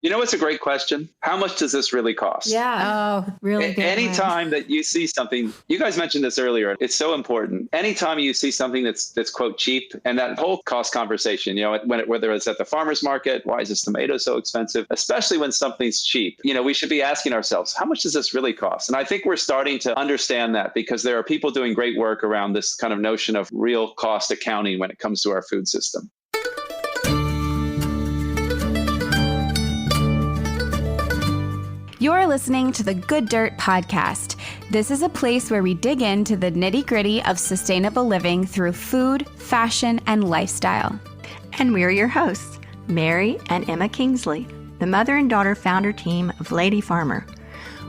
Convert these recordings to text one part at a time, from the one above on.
You know what's a great question? How much does this really cost? Yeah. Oh, really good. Anytime that you see something, you guys mentioned this earlier, it's so important. Anytime you see something that's quote cheap, and that whole cost conversation, whether it's at the farmer's market, why is this tomato so expensive? Especially when something's cheap, we should be asking ourselves, how much does this really cost? And I think we're starting to understand that because there are people doing great work around this kind of notion of real cost accounting when it comes to our food system. You're listening to the Good Dirt Podcast. This is a place where we dig into the nitty-gritty of sustainable living through food, fashion, and lifestyle. And we're your hosts, Mary and Emma Kingsley, the mother and daughter founder team of Lady Farmer.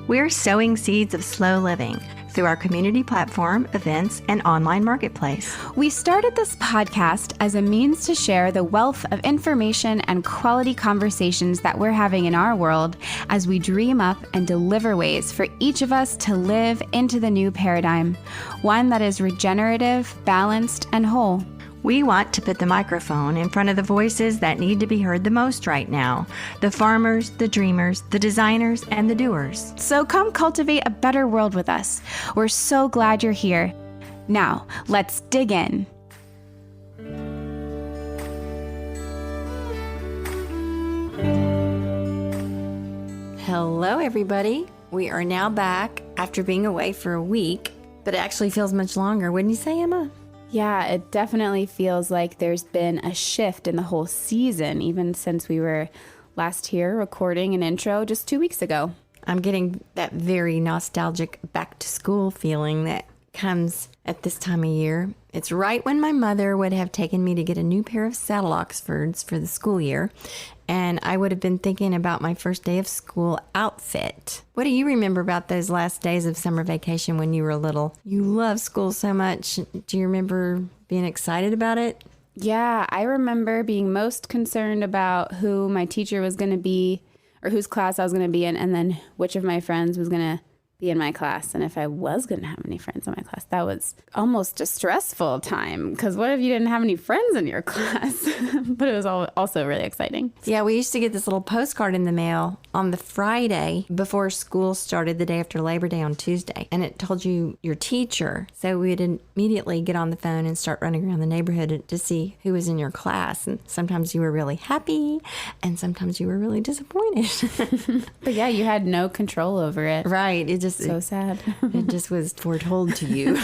We're sowing seeds of slow living through our community platform, events, and online marketplace. We started this podcast as a means to share the wealth of information and quality conversations that we're having in our world as we dream up and deliver ways for each of us to live into the new paradigm, one that is regenerative, balanced, and whole. We want to put the microphone in front of the voices that need to be heard the most right now. The farmers, the dreamers, the designers, and the doers. So come cultivate a better world with us. We're so glad you're here. Now, let's dig in. Hello, everybody. We are now back after being away for a week, but it actually feels much longer, wouldn't you say, Emma? Yeah, it definitely feels like there's been a shift in the whole season, even since we were last here recording an intro just 2 weeks ago. I'm getting that very nostalgic back to school feeling that comes at this time of year. It's right when my mother would have taken me to get a new pair of saddle Oxfords for the school year, and I would have been thinking about my first day of school outfit. What do you remember about those last days of summer vacation when you were little? You loved school so much. Do you remember being excited about it? Yeah, I remember being most concerned about who my teacher was going to be or whose class I was going to be in, and then which of my friends was going to be in my class, and if I was going to have any friends in my class. That was almost a stressful time, because what if you didn't have any friends in your class? But it was also really exciting. Yeah, we used to get this little postcard in the mail on the Friday before school started, the day after Labor Day on Tuesday, and it told you your teacher. So we'd immediately get on the phone and start running around the neighborhood to see who was in your class, and sometimes you were really happy, and sometimes you were really disappointed. But yeah, you had no control over it. Right. It just so sad. It just was foretold to you.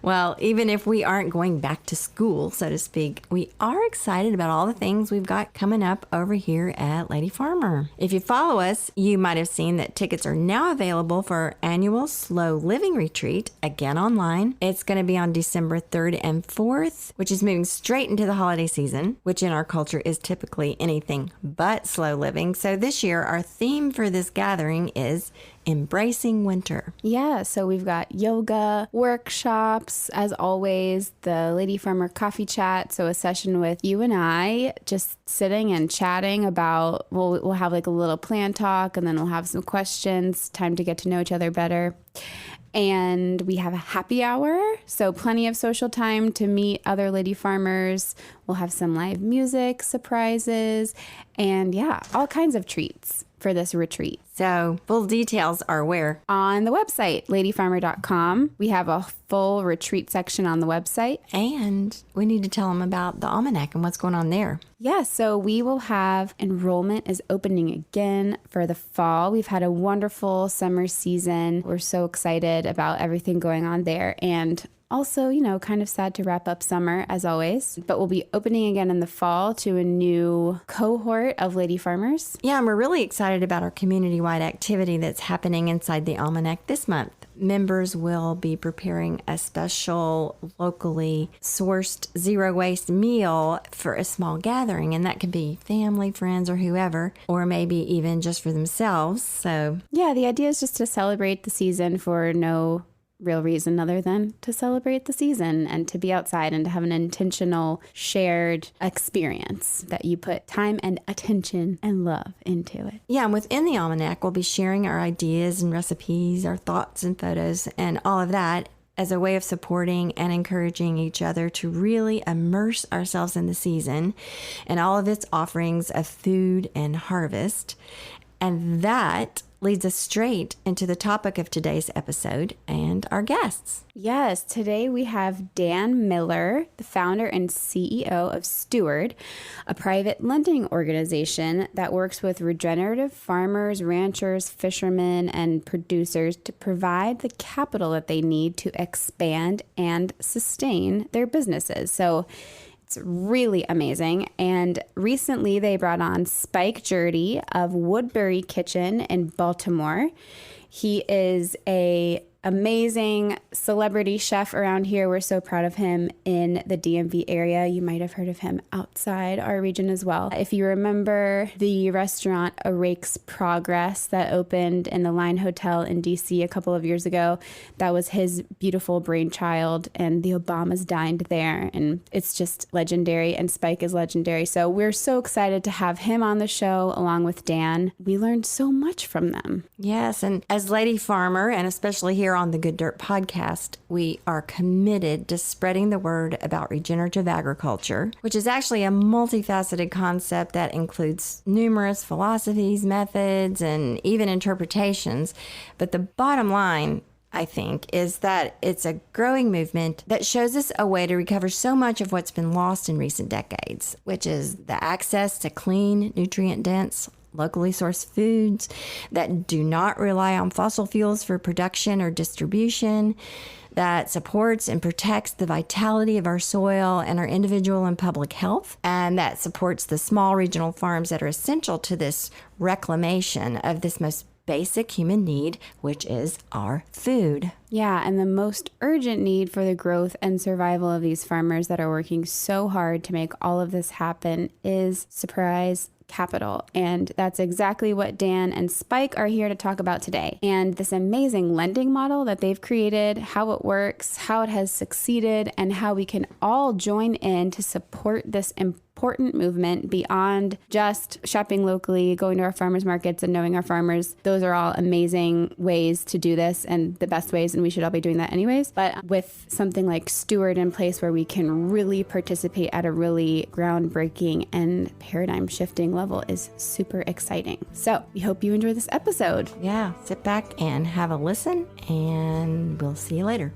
Well, even if we aren't going back to school, so to speak, we are excited about all the things we've got coming up over here at Lady Farmer. If you follow us, you might have seen that tickets are now available for our annual Slow Living Retreat, again online. It's going to be on December 3rd and 4th, which is moving straight into the holiday season, which in our culture is typically anything but slow living. So this year, our theme for this gathering is Embracing Winter. Yeah, so we've got yoga, workshops, as always, the Lady Farmer Coffee Chat, so a session with you and I, just sitting and chatting about, we'll have like a little plan talk, and then we'll have some questions, time to get to know each other better. And we have a happy hour, so plenty of social time to meet other lady farmers. We'll have some live music, surprises, and yeah, all kinds of treats for this retreat. So full details are where? On the website, ladyfarmer.com. We have a full retreat section on the website. And we need to tell them about the almanac and what's going on there. Yeah, so we will have enrollment is opening again for the fall. We've had a wonderful summer season. We're so excited about everything going on there. And also, kind of sad to wrap up summer as always, but we'll be opening again in the fall to a new cohort of lady farmers. Yeah, and we're really excited about our community-wide activity that's happening inside the Almanac this month. Members will be preparing a special locally sourced zero-waste meal for a small gathering, and that could be family, friends, or whoever, or maybe even just for themselves. So yeah, the idea is just to celebrate the season for no real reason other than to celebrate the season and to be outside and to have an intentional shared experience that you put time and attention and love into it. Yeah, and within the Almanac, we'll be sharing our ideas and recipes, our thoughts and photos and all of that, as a way of supporting and encouraging each other to really immerse ourselves in the season and all of its offerings of food and harvest. And that leads us straight into the topic of today's episode and our guests. Yes, today we have Dan Miller, the founder and CEO of Steward, a private lending organization that works with regenerative farmers, ranchers, fishermen, and producers to provide the capital that they need to expand and sustain their businesses. So it's really amazing. And recently they brought on Spike Gjerde of Woodbury Kitchen in Baltimore. He is a amazing celebrity chef around here. We're so proud of him in the DMV area. You might have heard of him outside our region as well. If you remember the restaurant A Rake's Progress that opened in the Line Hotel in DC a couple of years ago, that was his beautiful brainchild, and the Obamas dined there, and it's just legendary, and Spike is legendary. So we're so excited to have him on the show along with Dan. We learned so much from them. Yes, and as Lady Farmer, and especially here on the Good Dirt podcast, we are committed to spreading the word about regenerative agriculture, which is actually a multifaceted concept that includes numerous philosophies, methods, and even interpretations. But the bottom line, I think, is that it's a growing movement that shows us a way to recover so much of what's been lost in recent decades, which is the access to clean, nutrient-dense, locally sourced foods that do not rely on fossil fuels for production or distribution, that supports and protects the vitality of our soil and our individual and public health, and that supports the small regional farms that are essential to this reclamation of this most basic human need, which is our food. Yeah, and the most urgent need for the growth and survival of these farmers that are working so hard to make all of this happen is, surprise, capital. And that's exactly what Dan and Spike are here to talk about today. And this amazing lending model that they've created, how it works, how it has succeeded, and how we can all join in to support this important movement beyond just shopping locally, going to our farmers markets and knowing our farmers. Those are all amazing ways to do this and the best ways, and we should all be doing that anyways. But with something like Steward in place where we can really participate at a really groundbreaking and paradigm shifting level is super exciting. So we hope you enjoy this episode. Yeah, sit back and have a listen, and we'll see you later.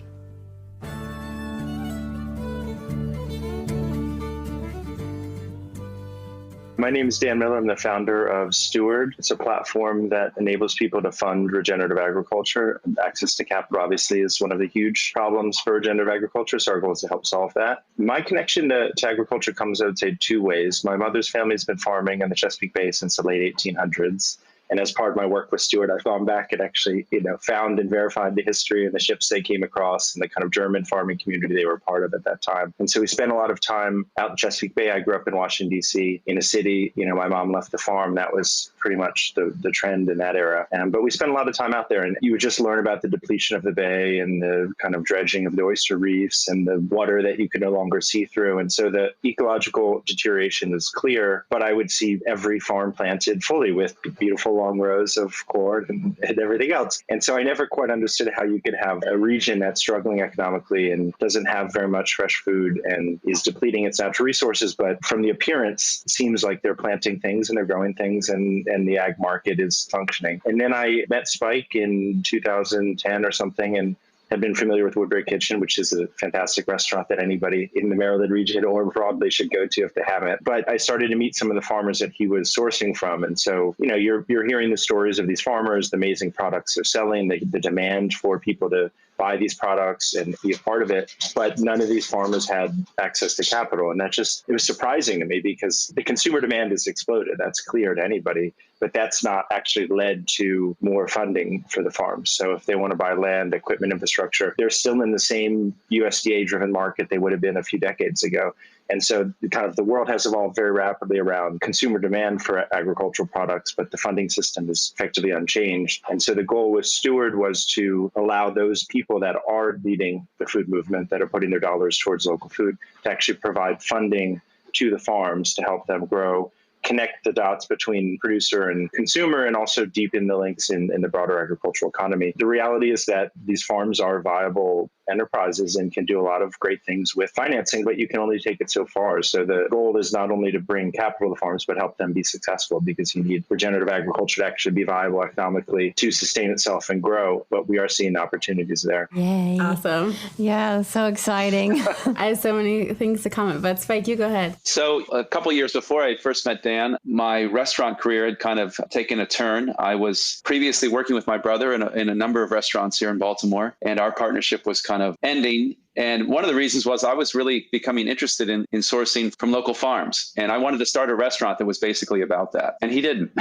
My name is Dan Miller. I'm the founder of Steward. It's a platform that enables people to fund regenerative agriculture. Access to capital, obviously, is one of the huge problems for regenerative agriculture, so our goal is to help solve that. My connection to agriculture comes, I would say, two ways. My mother's family has been farming in the Chesapeake Bay since the late 1800s. And as part of my work with Steward, I've gone back and actually, found and verified the history and the ships they came across and the kind of German farming community they were part of at that time. And so we spent a lot of time out in Chesapeake Bay. I grew up in Washington, D.C., in a city. My mom left the farm. That was pretty much the trend in that era. But we spent a lot of time out there, and you would just learn about the depletion of the bay and the kind of dredging of the oyster reefs and the water that you could no longer see through. And so the ecological deterioration is clear, but I would see every farm planted fully with beautiful long rows of corn and everything else. And so I never quite understood how you could have a region that's struggling economically and doesn't have very much fresh food and is depleting its natural resources. But from the appearance, it seems like they're planting things and they're growing things and the ag market is functioning. And then I met Spike in 2010 or something and had been familiar with Woodbury Kitchen, which is a fantastic restaurant that anybody in the Maryland region or broadly should go to if they haven't. But I started to meet some of the farmers that he was sourcing from. And so, you're hearing the stories of these farmers, the amazing products they're selling, the demand for people to buy these products and be a part of it. But none of these farmers had access to capital. And it was surprising to me because the consumer demand has exploded. That's clear to anybody. But that's not actually led to more funding for the farms. So if they want to buy land, equipment, infrastructure, they're still in the same USDA-driven market they would have been a few decades ago. And so kind of the world has evolved very rapidly around consumer demand for agricultural products, but the funding system is effectively unchanged. And so the goal with Steward was to allow those people that are leading the food movement, that are putting their dollars towards local food, to actually provide funding to the farms to help them grow connect the dots between producer and consumer and also deepen the links in the broader agricultural economy. The reality is that these farms are viable enterprises and can do a lot of great things with financing, but you can only take it so far. So the goal is not only to bring capital to farms, but help them be successful, because you need regenerative agriculture to actually be viable economically to sustain itself and grow. But we are seeing opportunities there. Yay. Awesome. Yeah, so exciting. I have so many things to comment, but Spike, you go ahead. So a couple of years before I first met Dan, my restaurant career had kind of taken a turn. I was previously working with my brother in a number of restaurants here in Baltimore, and our partnership was kind of ending. And one of the reasons was I was really becoming interested in sourcing from local farms. And I wanted to start a restaurant that was basically about that. And he didn't,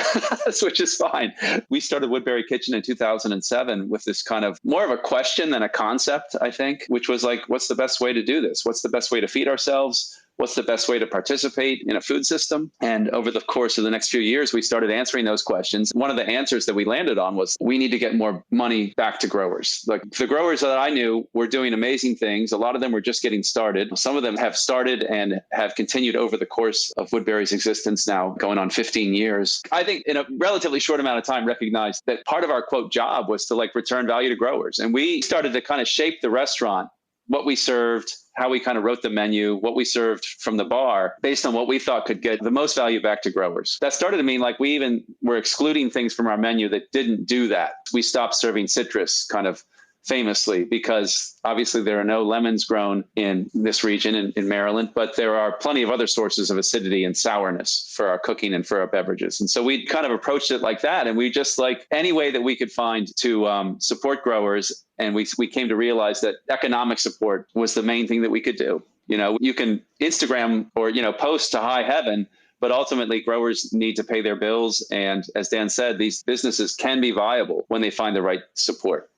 which is fine. We started Woodbury Kitchen in 2007 with this kind of more of a question than a concept, I think, which was like, what's the best way to do this? What's the best way to feed ourselves? What's the best way to participate in a food system? And over the course of the next few years, we started answering those questions. One of the answers that we landed on was we need to get more money back to growers. Like the growers that I knew were doing amazing things. A lot of them were just getting started. Some of them have started and have continued over the course of Woodbury's existence now, going on 15 years. I think in a relatively short amount of time recognized that part of our quote job was to like return value to growers. And we started to kind of shape the restaurant, what we served, how we kind of wrote the menu, what we served from the bar based on what we thought could get the most value back to growers. That started to mean like we even were excluding things from our menu that didn't do that. We stopped serving citrus kind of famously because obviously there are no lemons grown in this region in Maryland, but there are plenty of other sources of acidity and sourness for our cooking and for our beverages. And so we kind of approached it like that. And we just like any way that we could find to support growers. And we came to realize that economic support was the main thing that we could do. You know, you can Instagram or, post to high heaven, but ultimately growers need to pay their bills. And as Dan said, these businesses can be viable when they find the right support.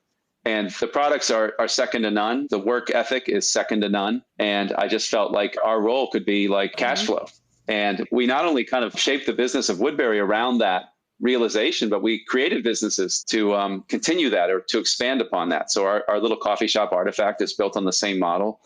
And the products are second to none. The work ethic is second to none. And I just felt like our role could be like cash flow. And we not only kind of shaped the business of Woodbury around that realization, but we created businesses to continue that or to expand upon that. So our little coffee shop Artifact is built on the same model.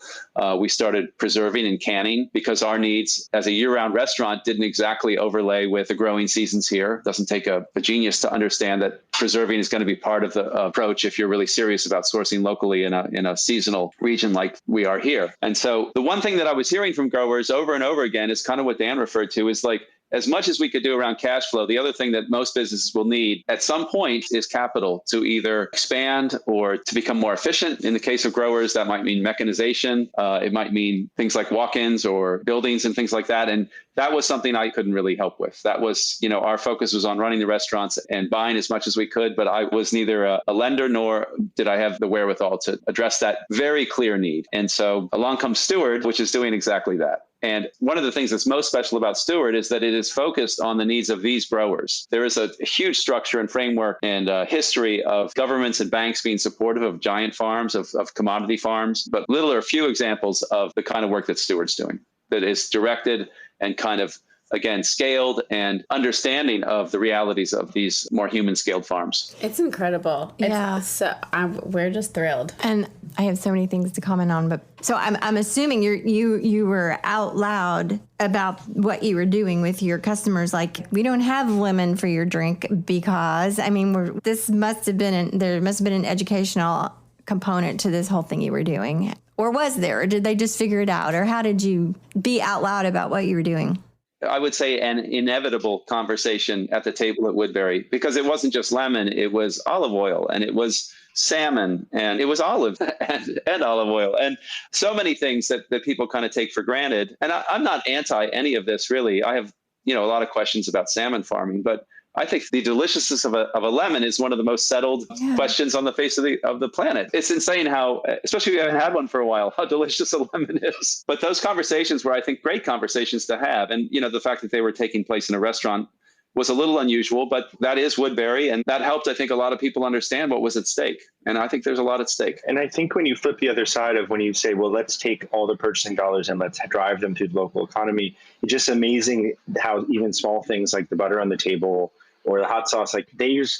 We started preserving and canning because our needs as a year-round restaurant didn't exactly overlay with the growing seasons here. It doesn't take a genius to understand that preserving is going to be part of the approach if you're really serious about sourcing locally in a seasonal region like we are here. And so the one thing that I was hearing from growers over and over again is kind of what Dan referred to is like, as much as we could do around cash flow, the other thing that most businesses will need at some point is capital to either expand or to become more efficient. In the case of growers, that might mean mechanization. It might mean things like walk-ins or buildings and things like that. And that was something I couldn't really help with. That was, our focus was on running the restaurants and buying as much as we could, but I was neither a lender nor did I have the wherewithal to address that very clear need. And so along comes Steward, which is doing exactly that. And one of the things that's most special about Steward is that it is focused on the needs of these growers. There is a huge structure and framework and history of governments and banks being supportive of giant farms, of commodity farms, but little or few examples of the kind of work that Steward's doing that is directed and kind of, again, scaled and understanding of the realities of these more human scaled farms. It's incredible. Yeah. We're just thrilled. And I have so many things to comment on, but so I'm assuming you were out loud about what you were doing with your customers. Like, we don't have lemon for your drink because, there must have been an educational component to this whole thing you were doing. Or was there? Or did they just figure it out? Or how did you be out loud about what you were doing? I would say an inevitable conversation at the table at Woodbury, because it wasn't just lemon, it was olive oil and it was salmon and it was olive and olive oil and so many things that people kind of take for granted. And I'm not anti any of this, really. I have, a lot of questions about salmon farming, but I think the deliciousness of a lemon is one of the most settled questions on the face of the planet. It's insane how, especially if you haven't had one for a while, how delicious a lemon is. But those conversations were, I think, great conversations to have. And, the fact that they were taking place in a restaurant was a little unusual, but that is Woodbury. And that helped, I think, a lot of people understand what was at stake. And I think there's a lot at stake. And I think when you flip the other side of when you say, well, let's take all the purchasing dollars and let's drive them to the local economy, it's just amazing how even small things like the butter on the table or the hot sauce, like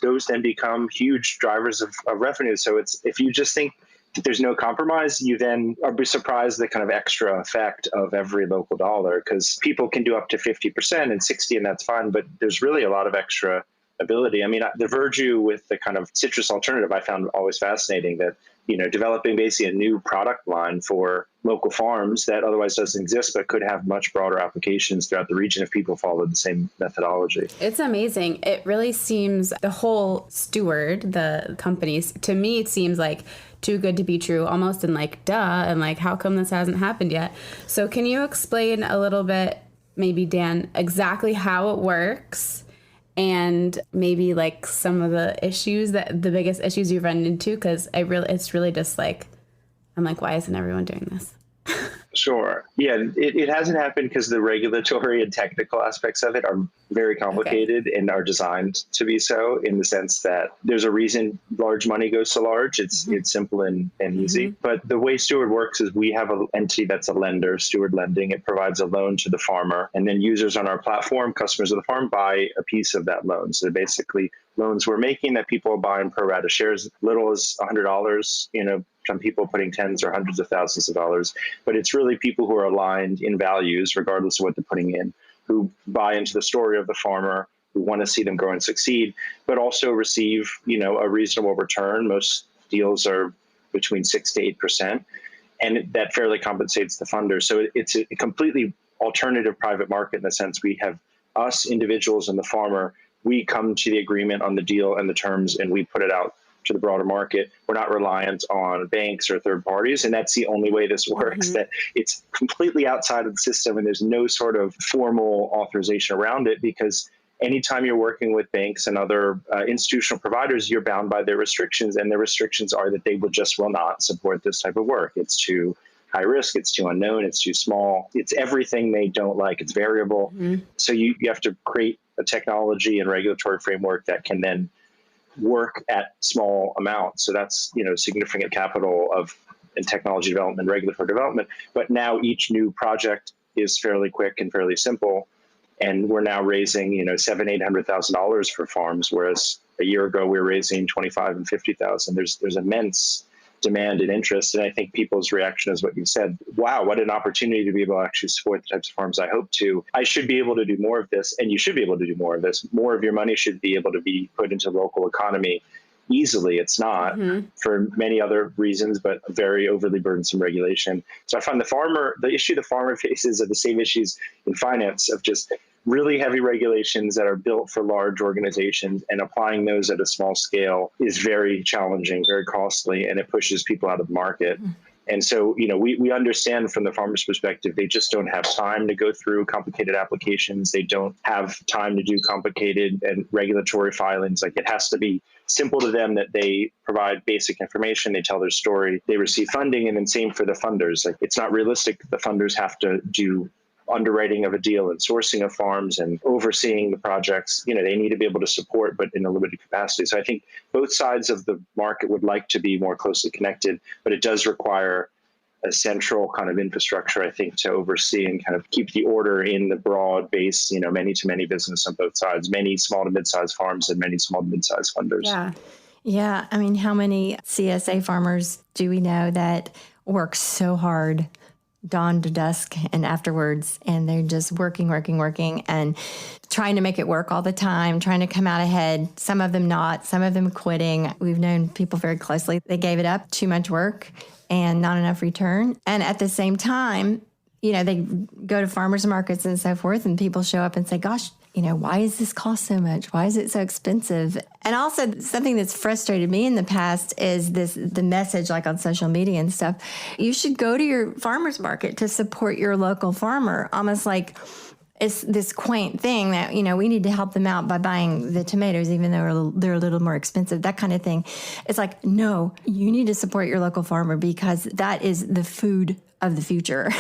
those then become huge drivers of revenue. So if you just think there's no compromise, you then are surprised the kind of extra effect of every local dollar, because people can do up to 50% and 60, and that's fine. But there's really a lot of extra ability. I mean, the Verju with the kind of citrus alternative, I found always fascinating, that, developing basically a new product line for local farms that otherwise doesn't exist, but could have much broader applications throughout the region if people followed the same methodology. It's amazing. It really seems, the whole Steward, the companies, to me, it seems like too good to be true, almost in like, duh, and like, how come this hasn't happened yet? So can you explain a little bit, maybe Dan, exactly how it works? And maybe like some of the issues, that the biggest issues you've run into, because it's really just like, I'm like, why isn't everyone doing this? Sure. Yeah, it hasn't happened because the regulatory and technical aspects of it are very complicated and are designed to be so, in the sense that there's a reason large money goes to large. It's simple and easy. But the way Steward works is we have an entity that's a lender, Steward Lending. It provides a loan to the farmer, and then users on our platform, customers of the farm, buy a piece of that loan. So basically loans we're making that people buy in pro rata shares, little as $100, some people putting tens or hundreds of thousands of dollars. But it's really people who are aligned in values, regardless of what they're putting in, who buy into the story of the farmer, who want to see them grow and succeed, but also receive, a reasonable return. Most deals are between 6 to 8%, and that fairly compensates the funder. So it's a completely alternative private market, in the sense we have us, individuals, and the farmer. We come to the agreement on the deal and the terms, and we put it out to the broader market. We're not reliant on banks or third parties. And that's the only way this works, that it's completely outside of the system, and there's no sort of formal authorization around it, because anytime you're working with banks and other institutional providers, you're bound by their restrictions. And the restrictions are that they will not support this type of work. It's too high risk, it's too unknown, it's too small, it's everything they don't like, it's variable. So you have to create a technology and regulatory framework that can then work at small amounts. So that's, significant capital in technology development, regulatory development. But now each new project is fairly quick and fairly simple. And we're now raising, $700,000-800,000 for farms, whereas a year ago we were raising 25 and 50,000. There's immense demand and interest. And I think people's reaction is what you said. Wow, what an opportunity to be able to actually support the types of farms I hope to. I should be able to do more of this, and you should be able to do more of this. More of your money should be able to be put into the local economy easily. It's not for many other reasons, but very overly burdensome regulation. So I find the issue the farmer faces are the same issues in finance, of just really heavy regulations that are built for large organizations, and applying those at a small scale is very challenging, very costly, and it pushes people out of the market. And so, we understand from the farmer's perspective, they just don't have time to go through complicated applications. They don't have time to do complicated and regulatory filings. Like, it has to be simple to them that they provide basic information, they tell their story, they receive funding, and then same for the funders. Like, it's not realistic that the funders have to do underwriting of a deal and sourcing of farms and overseeing the projects. They need to be able to support, but in a limited capacity. So I think both sides of the market would like to be more closely connected, but it does require a central kind of infrastructure, I think, to oversee and kind of keep the order in the broad base, many to many business on both sides, many small to mid-sized farms and many small to mid-sized funders. Yeah. I mean, how many CSA farmers do we know that work so hard dawn to dusk and afterwards, and they're just working and trying to make it work all the time, trying to come out ahead. Some of them not, some of them quitting. We've known people very closely. They gave it up, too much work and not enough return. And at the same time, they go to farmers markets and so forth, and people show up and say, gosh, why does this cost so much? Why is it so expensive? And also something that's frustrated me in the past is the message, like on social media and stuff. You should go to your farmer's market to support your local farmer. Almost like it's this quaint thing that, we need to help them out by buying the tomatoes, even though they're a little more expensive, that kind of thing. It's like, no, you need to support your local farmer, because that is the food of the future.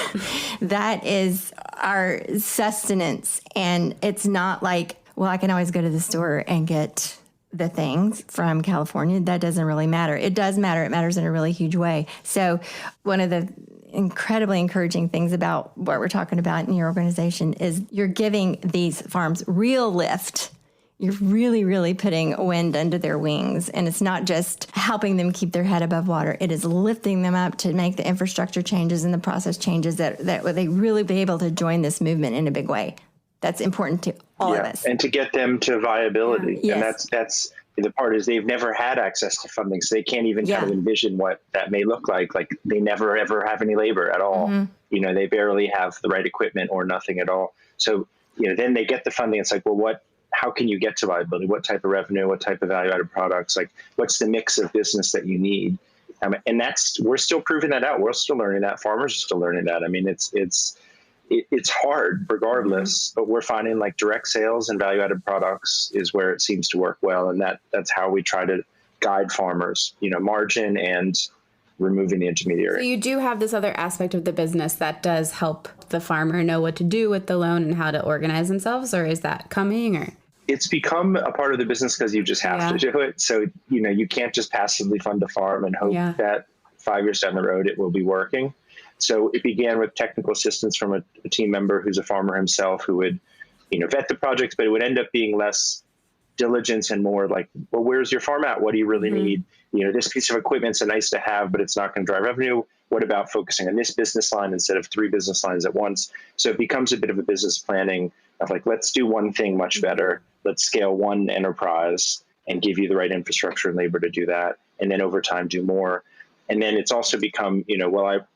That is our sustenance. And it's not like, well, I can always go to the store and get the things from California. That doesn't really matter. It does matter. It matters in a really huge way. So one of the incredibly encouraging things about what we're talking about in your organization is you're giving these farms real lift. You're really, really putting wind under their wings. And it's not just helping them keep their head above water. It is lifting them up to make the infrastructure changes and the process changes that they really be able to join this movement in a big way. That's important to all of us. And to get them to viability. Yeah. And Yes. that's the part is they've never had access to funding. So they can't even kind of envision what that may look like. Like they never, ever have any labor at all. Mm-hmm. They barely have the right equipment or nothing at all. So, then they get the funding. It's like, well, how can you get to viability? What type of revenue? What type of value-added products? Like, what's the mix of business that you need? And we're still proving that out. We're still learning that. Farmers are still learning that. I mean, it's hard regardless, but we're finding like direct sales and value-added products is where it seems to work well, and that's how we try to guide farmers. Margin and removing the intermediary. So you do have this other aspect of the business that does help the farmer know what to do with the loan and how to organize themselves, or is that coming? Or it's become a part of the business because you just have to do it. So, you can't just passively fund a farm and hope that 5 years down the road it will be working. So it began with technical assistance from a team member who's a farmer himself who would, vet the projects, but it would end up being less diligence and more like, well, where's your farm at? What do you really need? This piece of equipment's a nice to have, but it's not going to drive revenue. What about focusing on this business line instead of 3 business lines at once? So it becomes a bit of a business planning of like, let's do one thing much better. Let's scale one enterprise and give you the right infrastructure and labor to do that. And then over time, do more. And then it's also become,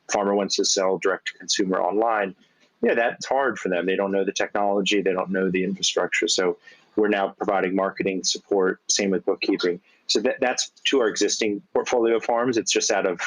farmer wants to sell direct to consumer online. That's hard for them. They don't know the technology. They don't know the infrastructure. So we're now providing marketing support, same with bookkeeping. So that's to our existing portfolio of farms. It's just out of,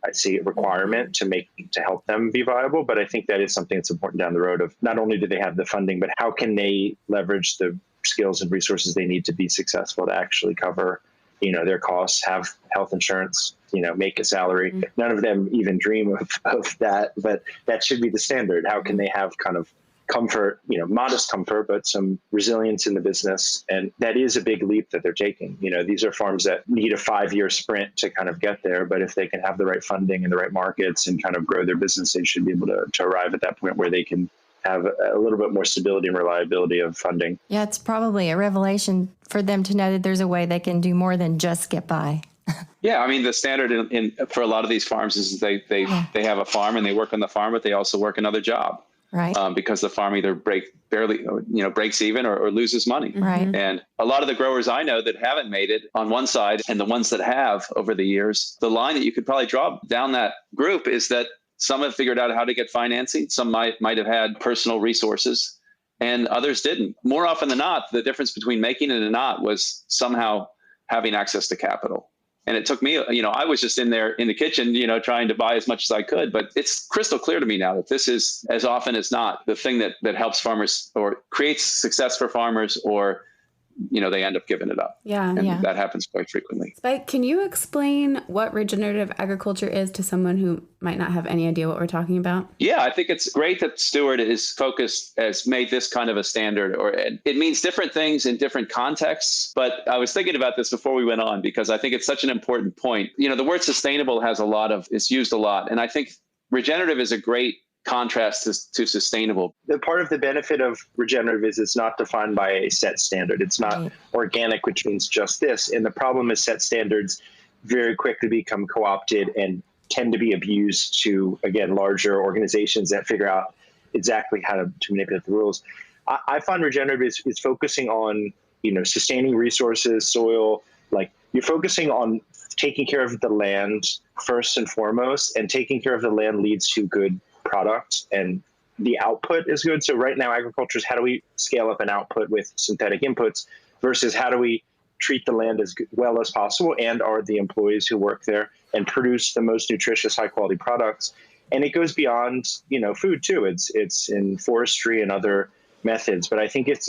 I'd say, a requirement to help them be viable. But I think that is something that's important down the road of not only do they have the funding, but how can they leverage the skills and resources they need to be successful to actually cover, their costs, have health insurance, make a salary. Mm-hmm. None of them even dream of that, but that should be the standard. How can they have kind of comfort, modest comfort, but some resilience in the business? And that is a big leap that they're taking. These are farms that need a 5-year sprint to kind of get there. But if they can have the right funding in the right markets and kind of grow their business, they should be able to arrive at that point where they can have a little bit more stability and reliability of funding. Yeah, it's probably a revelation for them to know that there's a way they can do more than just get by. Yeah, I mean, the standard for a lot of these farms is they have a farm and they work on the farm, but they also work another job. Right. Because the farm either breaks even or loses money. Right. And a lot of the growers I know that haven't made it on one side, and the ones that have over the years, the line that you could probably draw down that group is that some have figured out how to get financing. Some might have had personal resources, and others didn't. More often than not, the difference between making it and not was somehow having access to capital. And it took me, I was just in there in the kitchen, trying to buy as much as I could. But it's crystal clear to me now that this is, as often as not, the thing that helps farmers or creates success for farmers, or they end up giving it up. Yeah. And that happens quite frequently. Spike, can you explain what regenerative agriculture is to someone who might not have any idea what we're talking about? Yeah, I think it's great that Stewart has made this kind of a standard, or it means different things in different contexts. But I was thinking about this before we went on, because I think it's such an important point. The word sustainable is used a lot. And I think regenerative is a great contrast to sustainable. The part of the benefit of regenerative is it's not defined by a set standard. It's not organic, which means just this. And the problem is set standards very quickly become co-opted and tend to be abused to, again, larger organizations that figure out exactly how to manipulate the rules. I find regenerative is focusing on, sustaining resources, soil, like you're focusing on taking care of the land first and foremost, and taking care of the land leads to good product and the output is good. So right now, agriculture is how do we scale up an output with synthetic inputs versus how do we treat the land as well as possible and are the employees who work there and produce the most nutritious, high quality products. And it goes beyond, food too. It's in forestry and other methods. But I think it's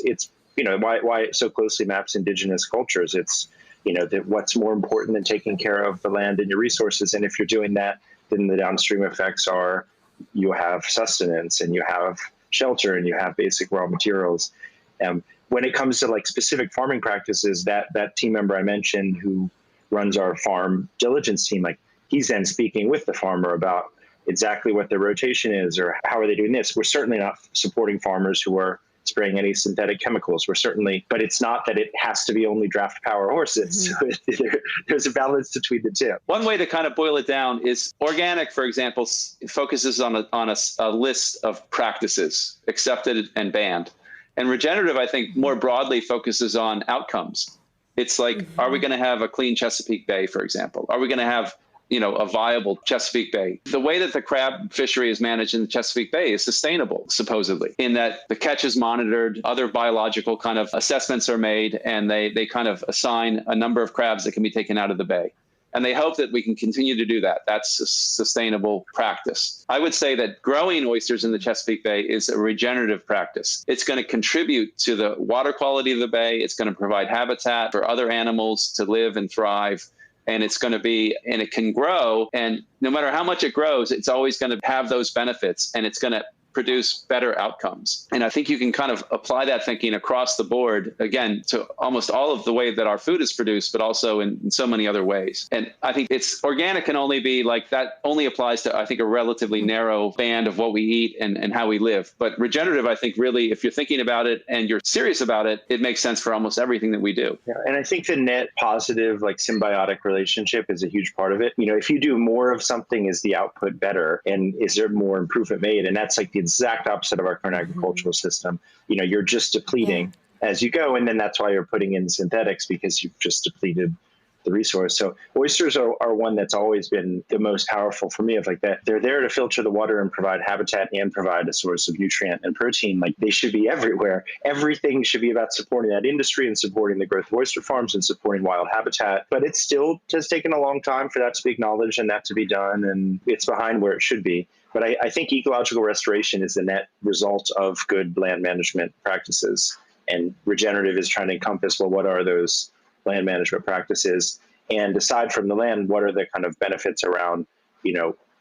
why it so closely maps indigenous cultures. It's, that what's more important than taking care of the land and your resources. And if you're doing that, then the downstream effects are you have sustenance and you have shelter and you have basic raw materials. When it comes to like specific farming practices, that team member I mentioned who runs our farm diligence team, like he's then speaking with the farmer about exactly what their rotation is or how are they doing this. We're certainly not supporting farmers who are spraying any synthetic chemicals. We're certainly, but it's not that it has to be only draft power horses. Mm-hmm. So there's a balance between the two. One way to kind of boil it down is organic, for example, focuses on a list of practices accepted and banned. And regenerative, I think, more broadly focuses on outcomes. It's like, are we going to have a clean Chesapeake Bay, for example? Are we going to have, a viable Chesapeake Bay? The way that the crab fishery is managed in the Chesapeake Bay is sustainable, supposedly, in that the catch is monitored, other biological kind of assessments are made, and they kind of assign a number of crabs that can be taken out of the bay. And they hope that we can continue to do that. That's a sustainable practice. I would say that growing oysters in the Chesapeake Bay is a regenerative practice. It's going to contribute to the water quality of the bay. It's going to provide habitat for other animals to live and thrive. And it's going to be, and it can grow. And no matter how much it grows, it's always going to have those benefits, and it's going to produce better outcomes. And I think you can kind of apply that thinking across the board, again, to almost all of the way that our food is produced, but also in so many other ways. And I think it's organic can only be like, that only applies to, I think, a relatively narrow band of what we eat and how we live. But regenerative, I think, really, if you're thinking about it and you're serious about it, it makes sense for almost everything that we do. Yeah, and I think the net positive, like symbiotic relationship is a huge part of it. If you do more of something, is the output better? And is there more improvement made? And that's like the exact opposite of our current agricultural system. You're just depleting as you go. And then that's why you're putting in synthetics, because you've just depleted the resource. So oysters are one that's always been the most powerful for me, of like that. They're there to filter the water and provide habitat and provide a source of nutrient and protein. Like, they should be everywhere. Everything should be about supporting that industry and supporting the growth of oyster farms and supporting wild habitat. But it's still just taken a long time for that to be acknowledged and that to be done. And it's behind where it should be. But I think ecological restoration is the net result of good land management practices. And regenerative is trying to encompass, well, what are those land management practices? And aside from the land, what are the kind of benefits around,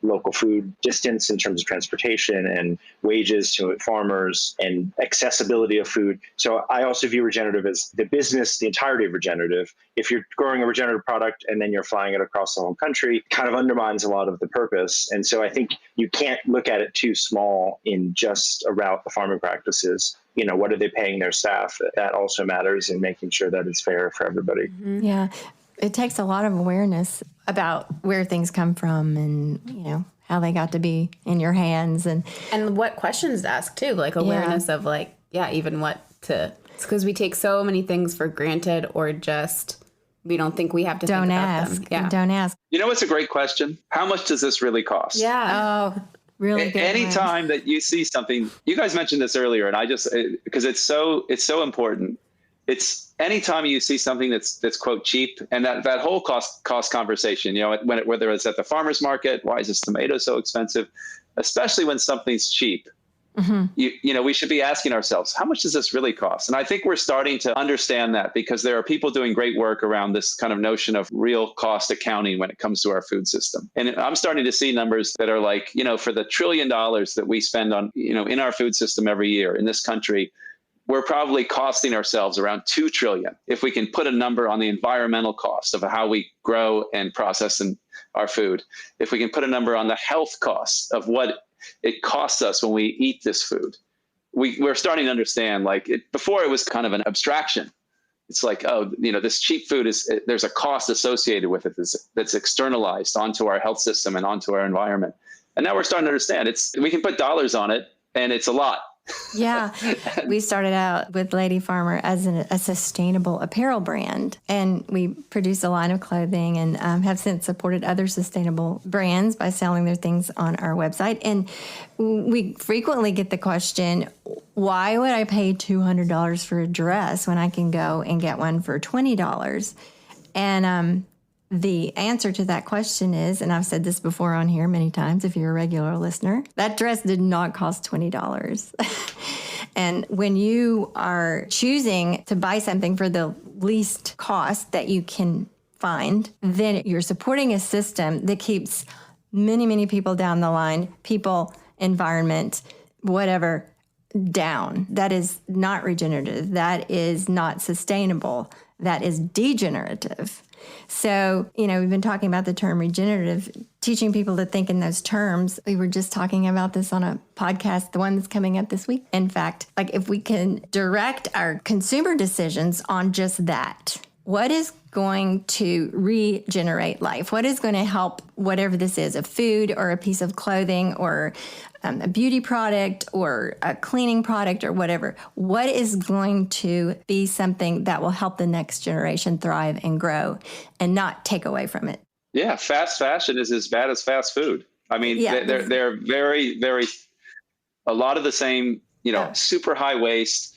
local food distance in terms of transportation and wages to farmers and accessibility of food. So I also view regenerative as the business, the entirety of regenerative. If you're growing a regenerative product and then you're flying it across the whole country, it kind of undermines a lot of the purpose. And so I think you can't look at it too small in just about the farming practices. What are they paying their staff? That also matters in making sure that it's fair for everybody. Mm-hmm. Yeah. It takes a lot of awareness about where things come from and, how they got to be in your hands and what questions to ask too, like awareness of even what to, because we take so many things for granted, or just, we don't think we have to don't think ask. about them. Yeah. Don't ask. What's a great question? How much does this really cost? Yeah. Oh, really good. Anytime that you see something, you guys mentioned this earlier, and because it's so important. It's anytime you see something that's quote cheap, and that whole cost conversation, whether it's at the farmer's market, why is this tomato so expensive? Especially when something's cheap, we should be asking ourselves, how much does this really cost? And I think we're starting to understand that, because there are people doing great work around this kind of notion of real cost accounting when it comes to our food system. And I'm starting to see numbers that are like, for the $1 trillion that we spend on, in our food system every year in this country, we're probably costing ourselves around $2 trillion if we can put a number on the environmental cost of how we grow and process our food. If we can put a number on the health costs of what it costs us when we eat this food. We're starting to understand, before it was kind of an abstraction. It's like, this cheap food there's a cost associated with it that's externalized onto our health system and onto our environment. And now we're starting to understand we can put dollars on it, and it's a lot. Yeah. We started out with Lady Farmer as a sustainable apparel brand, and we produce a line of clothing and have since supported other sustainable brands by selling their things on our website. And we frequently get the question, why would I pay $200 for a dress when I can go and get one for $20? And the answer to that question is, and I've said this before on here many times, if you're a regular listener, that dress did not cost $20. And when you are choosing to buy something for the least cost that you can find, then you're supporting a system that keeps many, many people down the line, people, environment, whatever, down. That is not regenerative. That is not sustainable. that is degenerative. So, we've been talking about the term regenerative, teaching people to think in those terms. We were just talking about this on a podcast, the one that's coming up this week. In fact, like if we can direct our consumer decisions on just that, what is going to regenerate life? What is going to help whatever this is, a food or a piece of clothing or a beauty product or a cleaning product or whatever? What is going to be something that will help the next generation thrive and grow and not take away from it? Yeah, fast fashion is as bad as fast food. I mean, they're very, very, a lot of the same, super high waste.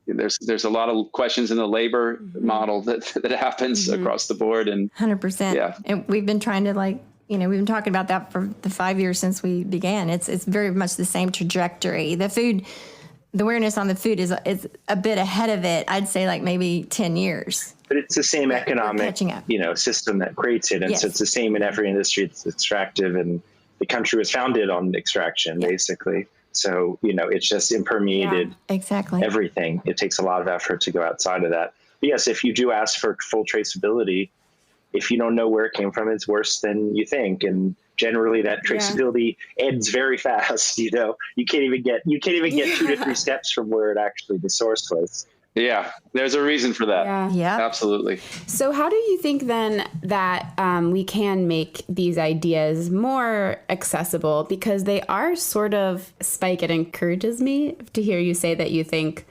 There's a lot of questions in the labor model that happens across the board. And 100%. Yeah. And we've been trying to we've been talking about that for the 5 years since we began. It's very much the same trajectory. The awareness on the food is a bit ahead of it. I'd say like maybe 10 years. But it's the same economic, system that creates it. And so it's the same in every industry. It's extractive, and the country was founded on extraction, basically. So, it's just impermeated everything. It takes a lot of effort to go outside of that. But yes, if you do ask for full traceability, if you don't know where it came from, it's worse than you think. And generally that traceability ends very fast. You can't even get 2 to 3 steps from where it actually the source was. Yeah, there's a reason for that. Yeah, absolutely. So how do you think then that we can make these ideas more accessible? Because they are sort of, Spike, it encourages me to hear you say that you think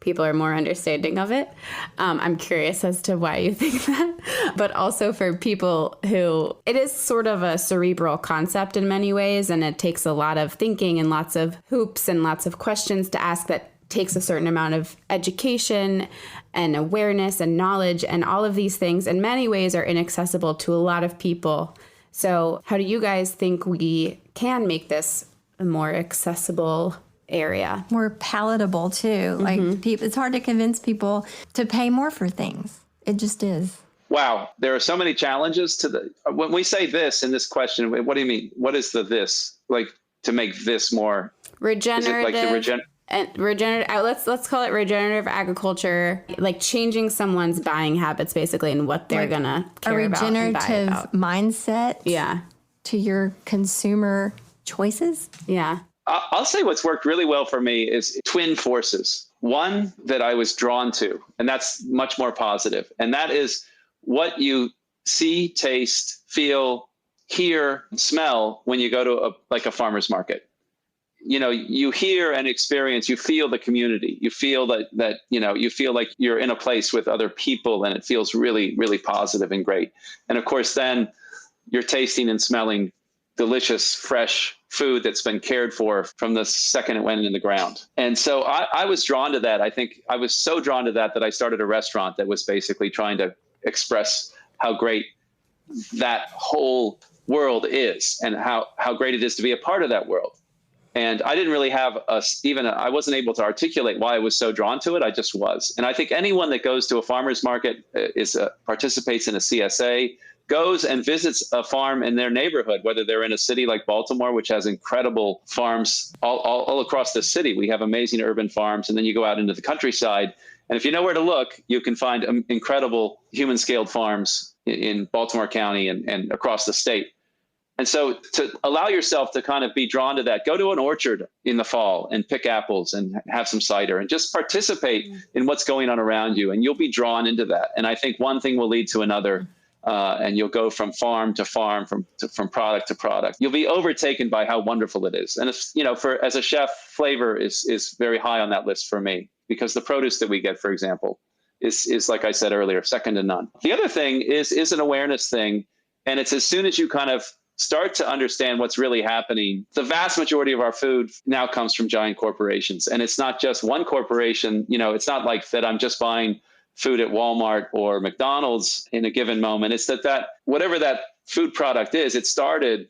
people are more understanding of it. I'm curious as to why you think that. But also for people who, it is sort of a cerebral concept in many ways, and it takes a lot of thinking and lots of hoops and lots of questions to ask that takes a certain amount of education and awareness and knowledge, and all of these things in many ways are inaccessible to a lot of people. So how do you guys think we can make this a more accessible area? More palatable too. Like it's hard to convince people to pay more for things. It just is. Wow. There are so many challenges to when we say this in this question, what do you mean? What is the this? Like to make this more regenerative? Is it like the and regenerative, let's call it regenerative agriculture, like changing someone's buying habits basically and what they're gonna care about. A regenerative mindset to your consumer choices. Yeah. I'll say what's worked really well for me is twin forces. One that I was drawn to, and that's much more positive. And that is what you see, taste, feel, hear, smell when you go to a farmer's market. You hear and experience, you feel the community, you feel that you feel like you're in a place with other people, and it feels really, really positive and great. And of course, then you're tasting and smelling delicious, fresh food that's been cared for from the second it went in the ground. And so I was drawn to that. I think I was so drawn to that I started a restaurant that was basically trying to express how great that whole world is and how great it is to be a part of that world. And I didn't really have I wasn't able to articulate why I was so drawn to it. I just was. And I think anyone that goes to a farmer's market participates in a CSA, goes and visits a farm in their neighborhood, whether they're in a city like Baltimore, which has incredible farms all across the city. We have amazing urban farms. And then you go out into the countryside. And if you know where to look, you can find incredible human-scaled farms in Baltimore County and across the state. And so to allow yourself to kind of be drawn to that, go to an orchard in the fall and pick apples and have some cider and just participate in what's going on around you. And you'll be drawn into that. And I think one thing will lead to another. And you'll go from farm to farm, from product to product. You'll be overtaken by how wonderful it is. And as a chef, flavor is very high on that list for me, because the produce that we get, for example, is like I said earlier, second to none. The other thing is an awareness thing. And it's as soon as you kind of start to understand what's really happening, the vast majority of our food now comes from giant corporations. And it's not just one corporation. It's not like that I'm just buying food at Walmart or McDonald's in a given moment. It's that whatever that food product is, it started,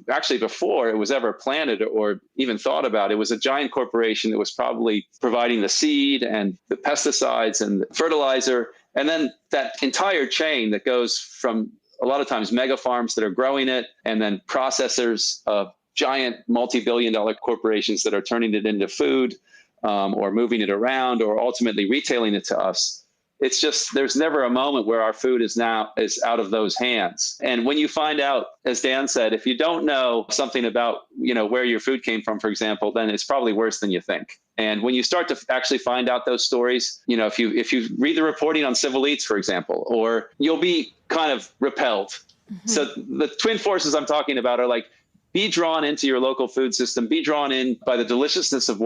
actually before it was ever planted or even thought about. It was a giant corporation that was probably providing the seed and the pesticides and the fertilizer. And then that entire chain that goes from a lot of times mega farms that are growing it, and then processors of giant multi-billion-dollar corporations that are turning it into food or moving it around or ultimately retailing it to us. It's just, there's never a moment where our food is out of those hands. And when you find out, as Dan said, if you don't know something about, where your food came from, for example, then it's probably worse than you think. And when you start to actually find out those stories, if you read the reporting on Civil Eats, for example, or you'll be kind of repelled. Mm-hmm. So the twin forces I'm talking about are like, be drawn into your local food system, be drawn in by the deliciousness of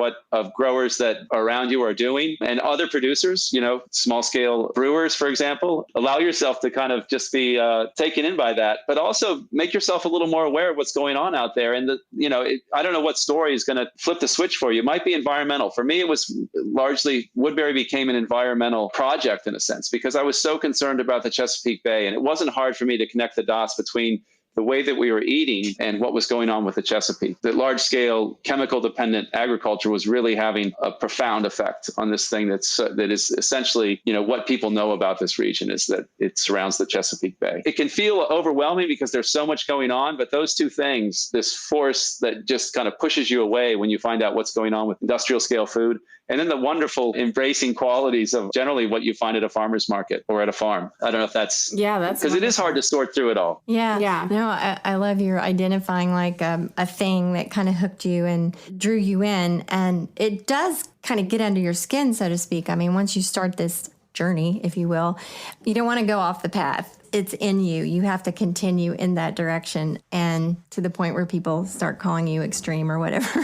growers that are around you are doing, and other producers, small scale brewers, for example. Allow yourself to kind of just be taken in by that, but also make yourself a little more aware of what's going on out there. And I don't know what story is going to flip the switch for you. It might be environmental. For me, it was largely Woodbury became an environmental project in a sense, because I was so concerned about the Chesapeake Bay, and it wasn't hard for me to connect the dots between the way that we were eating and what was going on with the Chesapeake. That large-scale chemical-dependent agriculture was really having a profound effect on this thing that is essentially, what people know about this region is that it surrounds the Chesapeake Bay. It can feel overwhelming because there's so much going on, but those two things, this force that just kind of pushes you away when you find out what's going on with industrial-scale food, and then the wonderful embracing qualities of generally what you find at a farmer's market or at a farm. I don't know if that's because it is hard to sort through it all. Yeah. No, I love your identifying like a thing that kind of hooked you and drew you in. And it does kind of get under your skin, so to speak. I mean, once you start this journey, if you will, you don't want to go off the path. It's in you. You have to continue in that direction, and to the point where people start calling you extreme or whatever.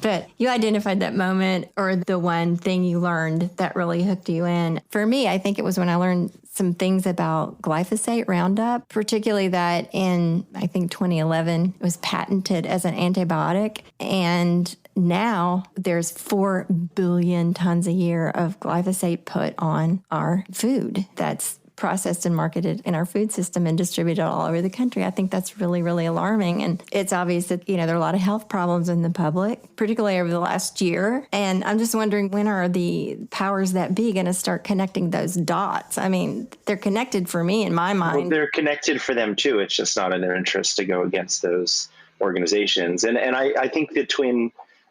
But you identified that moment or the one thing you learned that really hooked you in. For me, I think it was when I learned some things about glyphosate Roundup, particularly that in, I think, 2011, it was patented as an antibiotic. And now there's 4 billion tons a year of glyphosate put on our food that's processed and marketed in our food system and distributed all over the country. I think that's really, really alarming. And it's obvious that, there are a lot of health problems in the public, particularly over the last year. And I'm just wondering, when are the powers that be going to start connecting those dots? I mean, they're connected for me in my mind. Well, they're connected for them too. It's just not in their interest to go against those organizations. And I think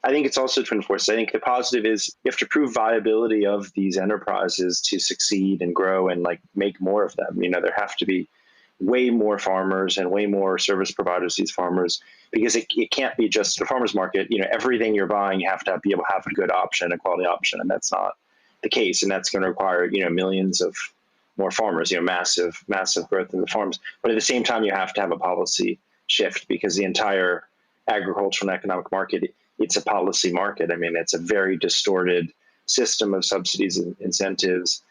I think it's also twin force. I think the positive is you have to prove viability of these enterprises to succeed and grow and make more of them. There have to be way more farmers and way more service providers to these farmers, because it can't be just the farmers market. Everything you're buying, you have to be able to have a good option, a quality option. And that's not the case. And that's going to require, millions of more farmers, massive growth in the farms. But at the same time, you have to have a policy shift, because the entire agricultural and economic market, it's a policy market. I mean, it's a very distorted system of subsidies and incentives.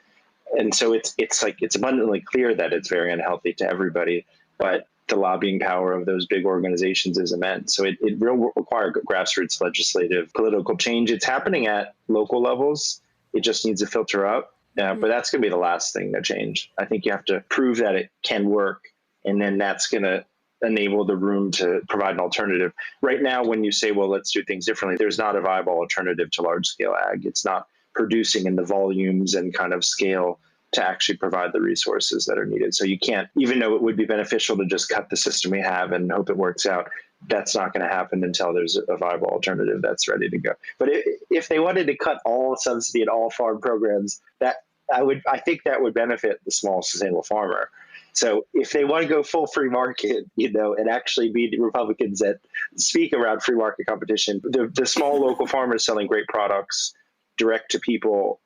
And so it's abundantly clear that it's very unhealthy to everybody, but the lobbying power of those big organizations is immense. So it will require grassroots legislative political change. It's happening at local levels. It just needs to filter up. But that's going to be the last thing to change. I think you have to prove that it can work, and then that's going to enable the room to provide an alternative. Right now, when you say, well, let's do things differently, there's not a viable alternative to large scale ag. It's not producing in the volumes and kind of scale to actually provide the resources that are needed. So you can't, even though it would be beneficial to just cut the system we have and hope it works out, that's not going to happen until there's a viable alternative that's ready to go. But if they wanted to cut all subsidy and all farm programs, I think that would benefit the small sustainable farmer. So if they want to go full free market, and actually be the Republicans that speak around free market competition, the small local farmers selling great products direct to people,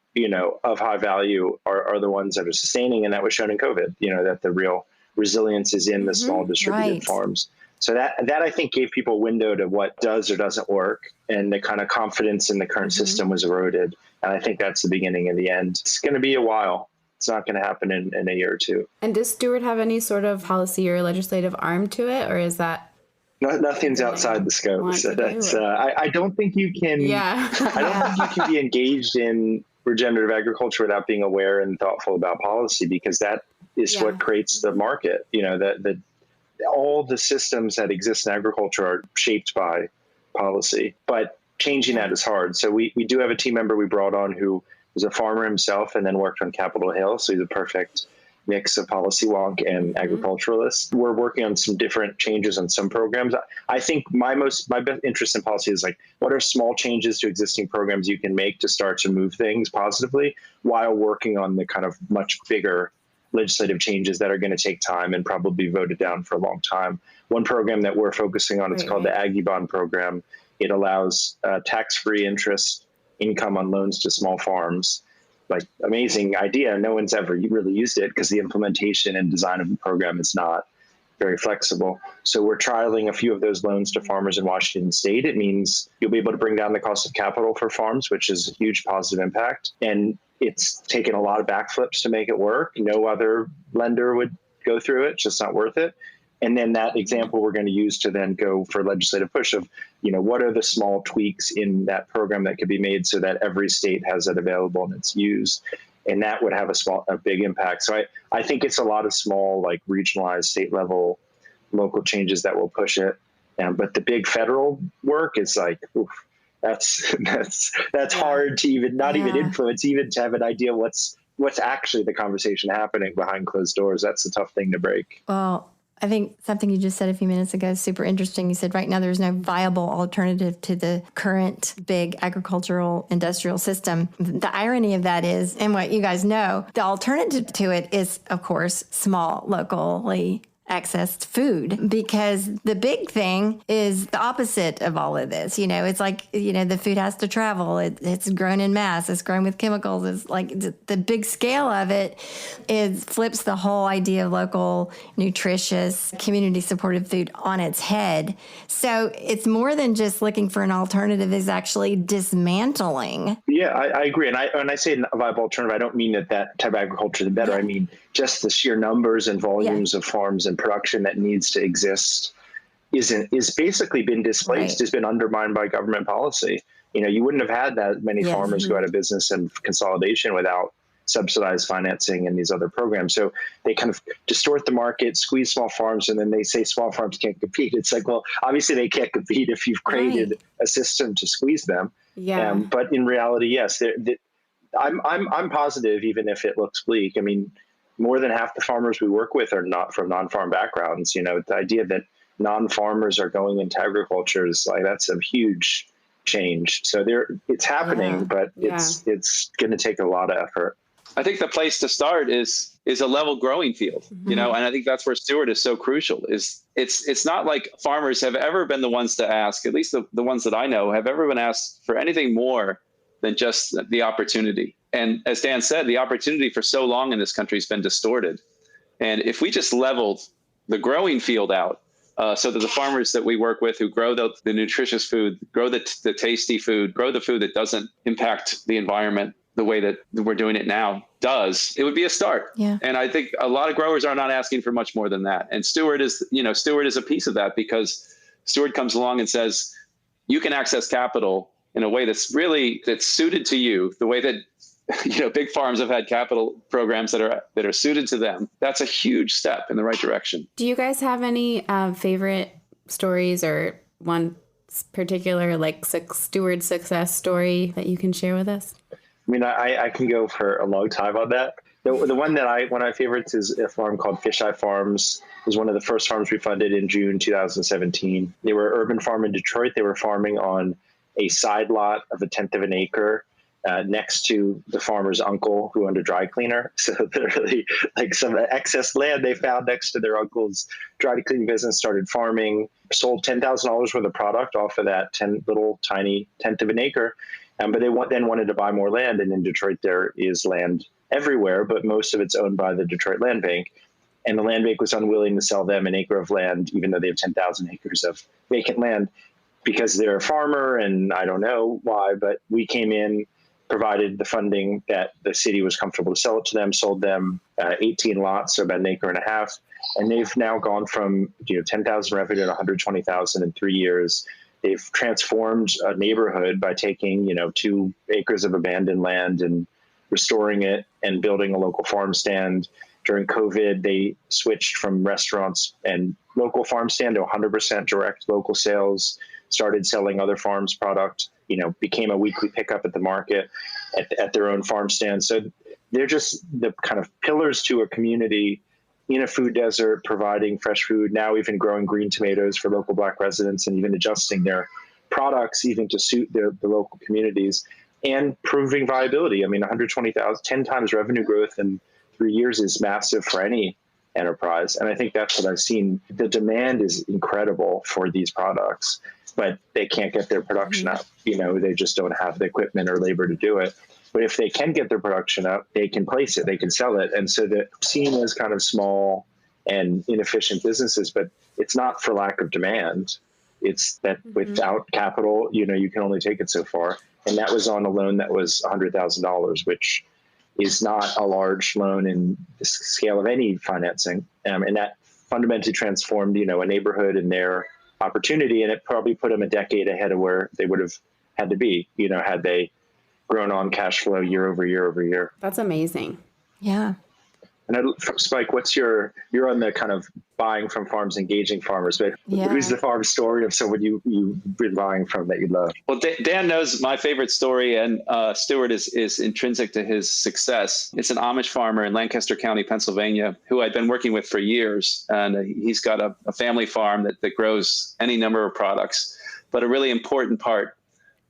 of high value are the ones that are sustaining. And that was shown in COVID, that the real resilience is in the small distributed farms. So that I think gave people a window to what does or doesn't work, and the kind of confidence in the current system was eroded. And I think that's the beginning of the end. It's going to be a while. It's not going to happen in a year or two. And does Stewart have any sort of policy or legislative arm to it, or is that? Nothing's outside the scope. So that's. I don't think you can. Yeah. I don't think you can be engaged in regenerative agriculture without being aware and thoughtful about policy, because that is what creates the market. That all the systems that exist in agriculture are shaped by policy, but changing that is hard. So we do have a team member we brought on who was a farmer himself and then worked on Capitol Hill. So he's a perfect mix of policy wonk and agriculturalists. We're working on some different changes on some programs. I think my best interest in policy is like, what are small changes to existing programs you can make to start to move things positively while working on the kind of much bigger legislative changes that are going to take time and probably voted down for a long time. One program that we're focusing on, it's called the Aggie Bond program. It allows tax-free interest income on loans to small farms. Like, amazing idea. No one's ever really used it because the implementation and design of the program is not very flexible. So we're trialing a few of those loans to farmers in Washington State. It means you'll be able to bring down the cost of capital for farms, which is a huge positive impact. And it's taken a lot of backflips to make it work. No other lender would go through it. It's just not worth it. And then that example we're going to use to then go for legislative push of, what are the small tweaks in that program that could be made so that every state has it available and it's used. And that would have a big impact. So I think it's a lot of small, like regionalized, state level, local changes that will push it. But the big federal work is like, oof, that's hard to even influence, even to have an idea what's actually the conversation happening behind closed doors. That's a tough thing to break. Well, I think something you just said a few minutes ago is super interesting. You said right now there's no viable alternative to the current big agricultural industrial system. The irony of that is, and what you guys know, the alternative to it is, of course, small, locally accessed food, because the big thing is the opposite of all of this. It's like, the food has to travel. It's grown in mass. It's grown with chemicals. It's like the big scale of it flips the whole idea of local, nutritious, community supported food on its head. So it's more than just looking for an alternative, is actually dismantling. Yeah, I agree. And when I say a viable alternative, I don't mean that type of agriculture is better. Yeah. I mean, just the sheer numbers and volumes of farms and production that needs to exist is basically been displaced, has been undermined by government policy. You wouldn't have had that many farmers go out of business and consolidation without subsidized financing and these other programs. So they kind of distort the market, squeeze small farms, and then they say small farms can't compete. It's like, well, obviously they can't compete if you've created a system to squeeze them. Yeah. But in reality, yes, I'm positive, even if it looks bleak. I mean, more than half the farmers we work with are not from non-farm backgrounds. The idea that non-farmers are going into agriculture is like, that's a huge change. So it's happening, but it's going to take a lot of effort. I think the place to start is a level growing field, and I think that's where Steward is so crucial. It's not like farmers have ever been the ones to ask, at least the ones that I know, have ever been asked for anything more than just the opportunity. And as Dan said, the opportunity for so long in this country has been distorted. And if we just leveled the growing field out, so that the farmers that we work with who grow the nutritious food, grow the tasty food, grow the food that doesn't impact the environment the way that we're doing it now does, it would be a start. Yeah. And I think a lot of growers are not asking for much more than that. And Steward is a piece of that, because Steward comes along and says, you can access capital in a way that's suited to you, the way that big farms have had capital programs that are suited to them. That's a huge step in the right direction. Do you guys have any favorite stories or one particular Steward success story that you can share with us? I mean, I can go for a long time on that. The one one of my favorites is a farm called Fisheye Farms. It was one of the first farms we funded in June 2017. They were an urban farm in Detroit. They were farming on a side lot of 1/10 of an acre next to the farmer's uncle who owned a dry cleaner. So literally, some excess land they found next to their uncle's dry cleaning business, started farming, sold $10,000 worth of product off of that tiny 1/10 of an acre. But they then wanted to buy more land. And in Detroit, there is land everywhere, but most of it's owned by the Detroit Land Bank. And the land bank was unwilling to sell them an acre of land, even though they have 10,000 acres of vacant land, because they're a farmer, and I don't know why, but we came in, provided the funding that the city was comfortable to sell it to them, sold them 18 lots, so about an acre and a half. And they've now gone from 10,000 revenue to 120,000 in 3 years. They've transformed a neighborhood by taking 2 acres of abandoned land and restoring it and building a local farm stand. During COVID, they switched from restaurants and local farm stand to 100% direct local sales, started selling other farms' product, became a weekly pickup at the market at their own farm stand. So they're just the kind of pillars to a community in a food desert, providing fresh food, now even growing green tomatoes for local Black residents and even adjusting their products even to suit the local communities and proving viability. I mean, 120,000, 10 times revenue growth in 3 years is massive for any enterprise. And I think that's what I've seen. The demand is incredible for these products, but they can't get their production up. They just don't have the equipment or labor to do it. But if they can get their production up, they can place it, they can sell it. And so they're seen as kind of small and inefficient businesses, but it's not for lack of demand. It's that without capital, you can only take it so far. And that was on a loan that was $100,000, which is not a large loan in the scale of any financing. And that fundamentally transformed, a neighborhood and their opportunity. And it probably put them a decade ahead of where they would have had to be, had they grown on cash flow year over year over year. That's amazing. Yeah. And Spike, you're on the kind of buying from farms, engaging farmers, but who's the farm story of someone you've been buying from that you love? Well, Dan knows my favorite story, and Stewart is intrinsic to his success. It's an Amish farmer in Lancaster County, Pennsylvania, who I've been working with for years. And he's got a family farm that grows any number of products. But a really important part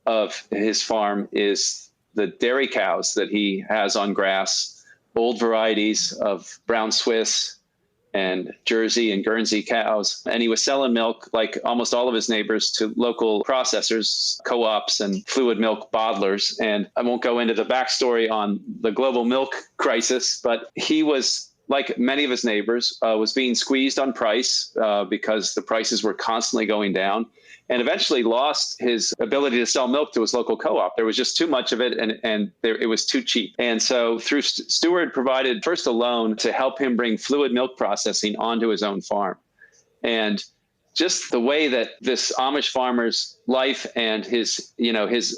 of his farm is the dairy cows that he has on grass, old varieties of brown Swiss and Jersey and Guernsey cows. And he was selling milk, like almost all of his neighbors, to local processors, co-ops, and fluid milk bottlers. And I won't go into the backstory on the global milk crisis, but he was, like many of his neighbors, was being squeezed on price because the prices were constantly going down, and eventually lost his ability to sell milk to his local co-op. There was just too much of it, and it was too cheap. And so through Stewart provided first a loan to help him bring fluid milk processing onto his own farm. And just the way that this Amish farmer's life and his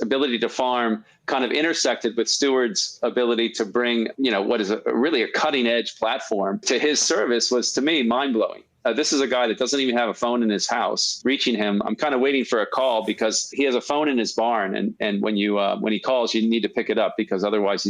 ability to farm kind of intersected with Stewart's ability to bring, what is really a cutting edge platform to his service was, to me, mind blowing. This is a guy that doesn't even have a phone in his house. Reaching him, I'm kind of waiting for a call because he has a phone in his barn, and when he calls, you need to pick it up because otherwise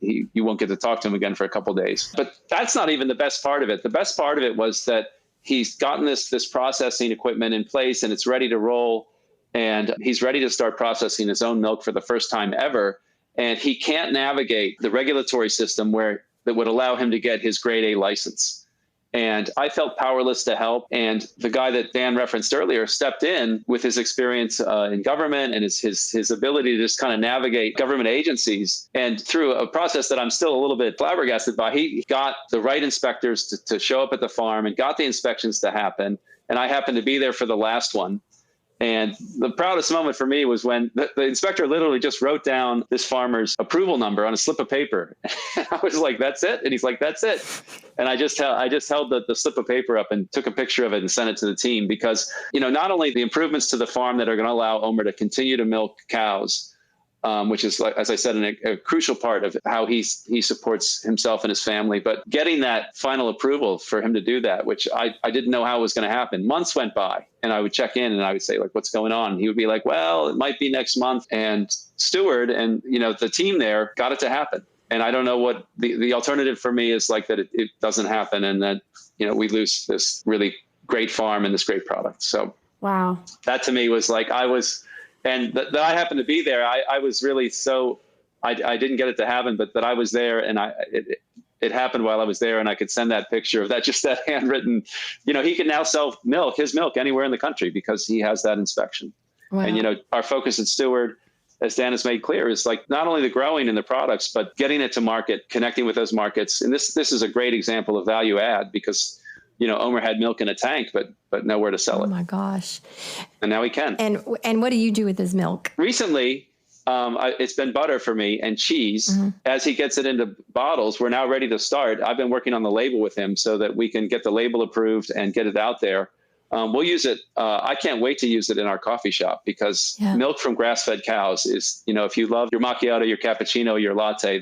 you won't get to talk to him again for a couple of days. But that's not even the best part of it. The best part of it was that he's gotten this processing equipment in place and it's ready to roll, and he's ready to start processing his own milk for the first time ever. And he can't navigate the regulatory system that would allow him to get his grade A license. And I felt powerless to help. And the guy that Dan referenced earlier stepped in with his experience in government and his ability to just kind of navigate government agencies. And through a process that I'm still a little bit flabbergasted by, he got the right inspectors to show up at the farm and got the inspections to happen. And I happened to be there for the last one. And the proudest moment for me was when the inspector literally just wrote down this farmer's approval number on a slip of paper. I was like, "That's it?" And he's like, "That's it." And I just held the slip of paper up and took a picture of it and sent it to the team because, not only the improvements to the farm that are going to allow Omer to continue to milk cows, which is, as I said, a crucial part of how he supports himself and his family. But getting that final approval for him to do that, which I didn't know how it was going to happen. Months went by, and I would check in and I would say, like, "What's going on?" And he would be like, "Well, it might be next month." And Stewart and the team there got it to happen. And I don't know what the alternative for me is, like that it doesn't happen, and that we lose this really great farm and this great product. So wow, that to me was like And that I happened to be there. I was really I didn't get it to happen, but that I was there, and it happened while I was there, and I could send that picture of that, just that handwritten. He can now sell his milk anywhere in the country because he has that inspection. Wow. And our focus at Stewart, as Dan has made clear, is like not only the growing and the products, but getting it to market, connecting with those markets. And this is a great example of value add because Omer had milk in a tank, but nowhere to sell it. Oh my gosh! And now he can. And what do you do with his milk? Recently, it's been butter for me and cheese. Mm-hmm. As he gets it into bottles, we're now ready to start. I've been working on the label with him so that we can get the label approved and get it out there. We'll use it. I can't wait to use it in our coffee shop because milk from grass-fed cows is, if you love your macchiato, your cappuccino, your latte,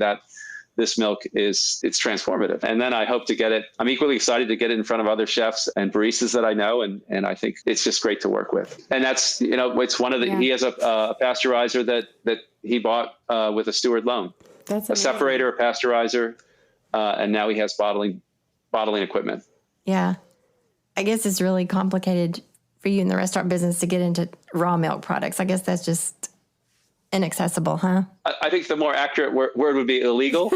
this milk it's transformative. And then I hope to get it. I'm equally excited to get it in front of other chefs and baristas that I know. And I think it's just great to work with. And that's, it's one of he has a pasteurizer that he bought with a Stewart loan. That's a amazing. separator, a pasteurizer, and now he has bottling equipment. Yeah. I guess it's really complicated for you in the restaurant business to get into raw milk products. I guess that's just inaccessible, huh? I think the more accurate word would be illegal.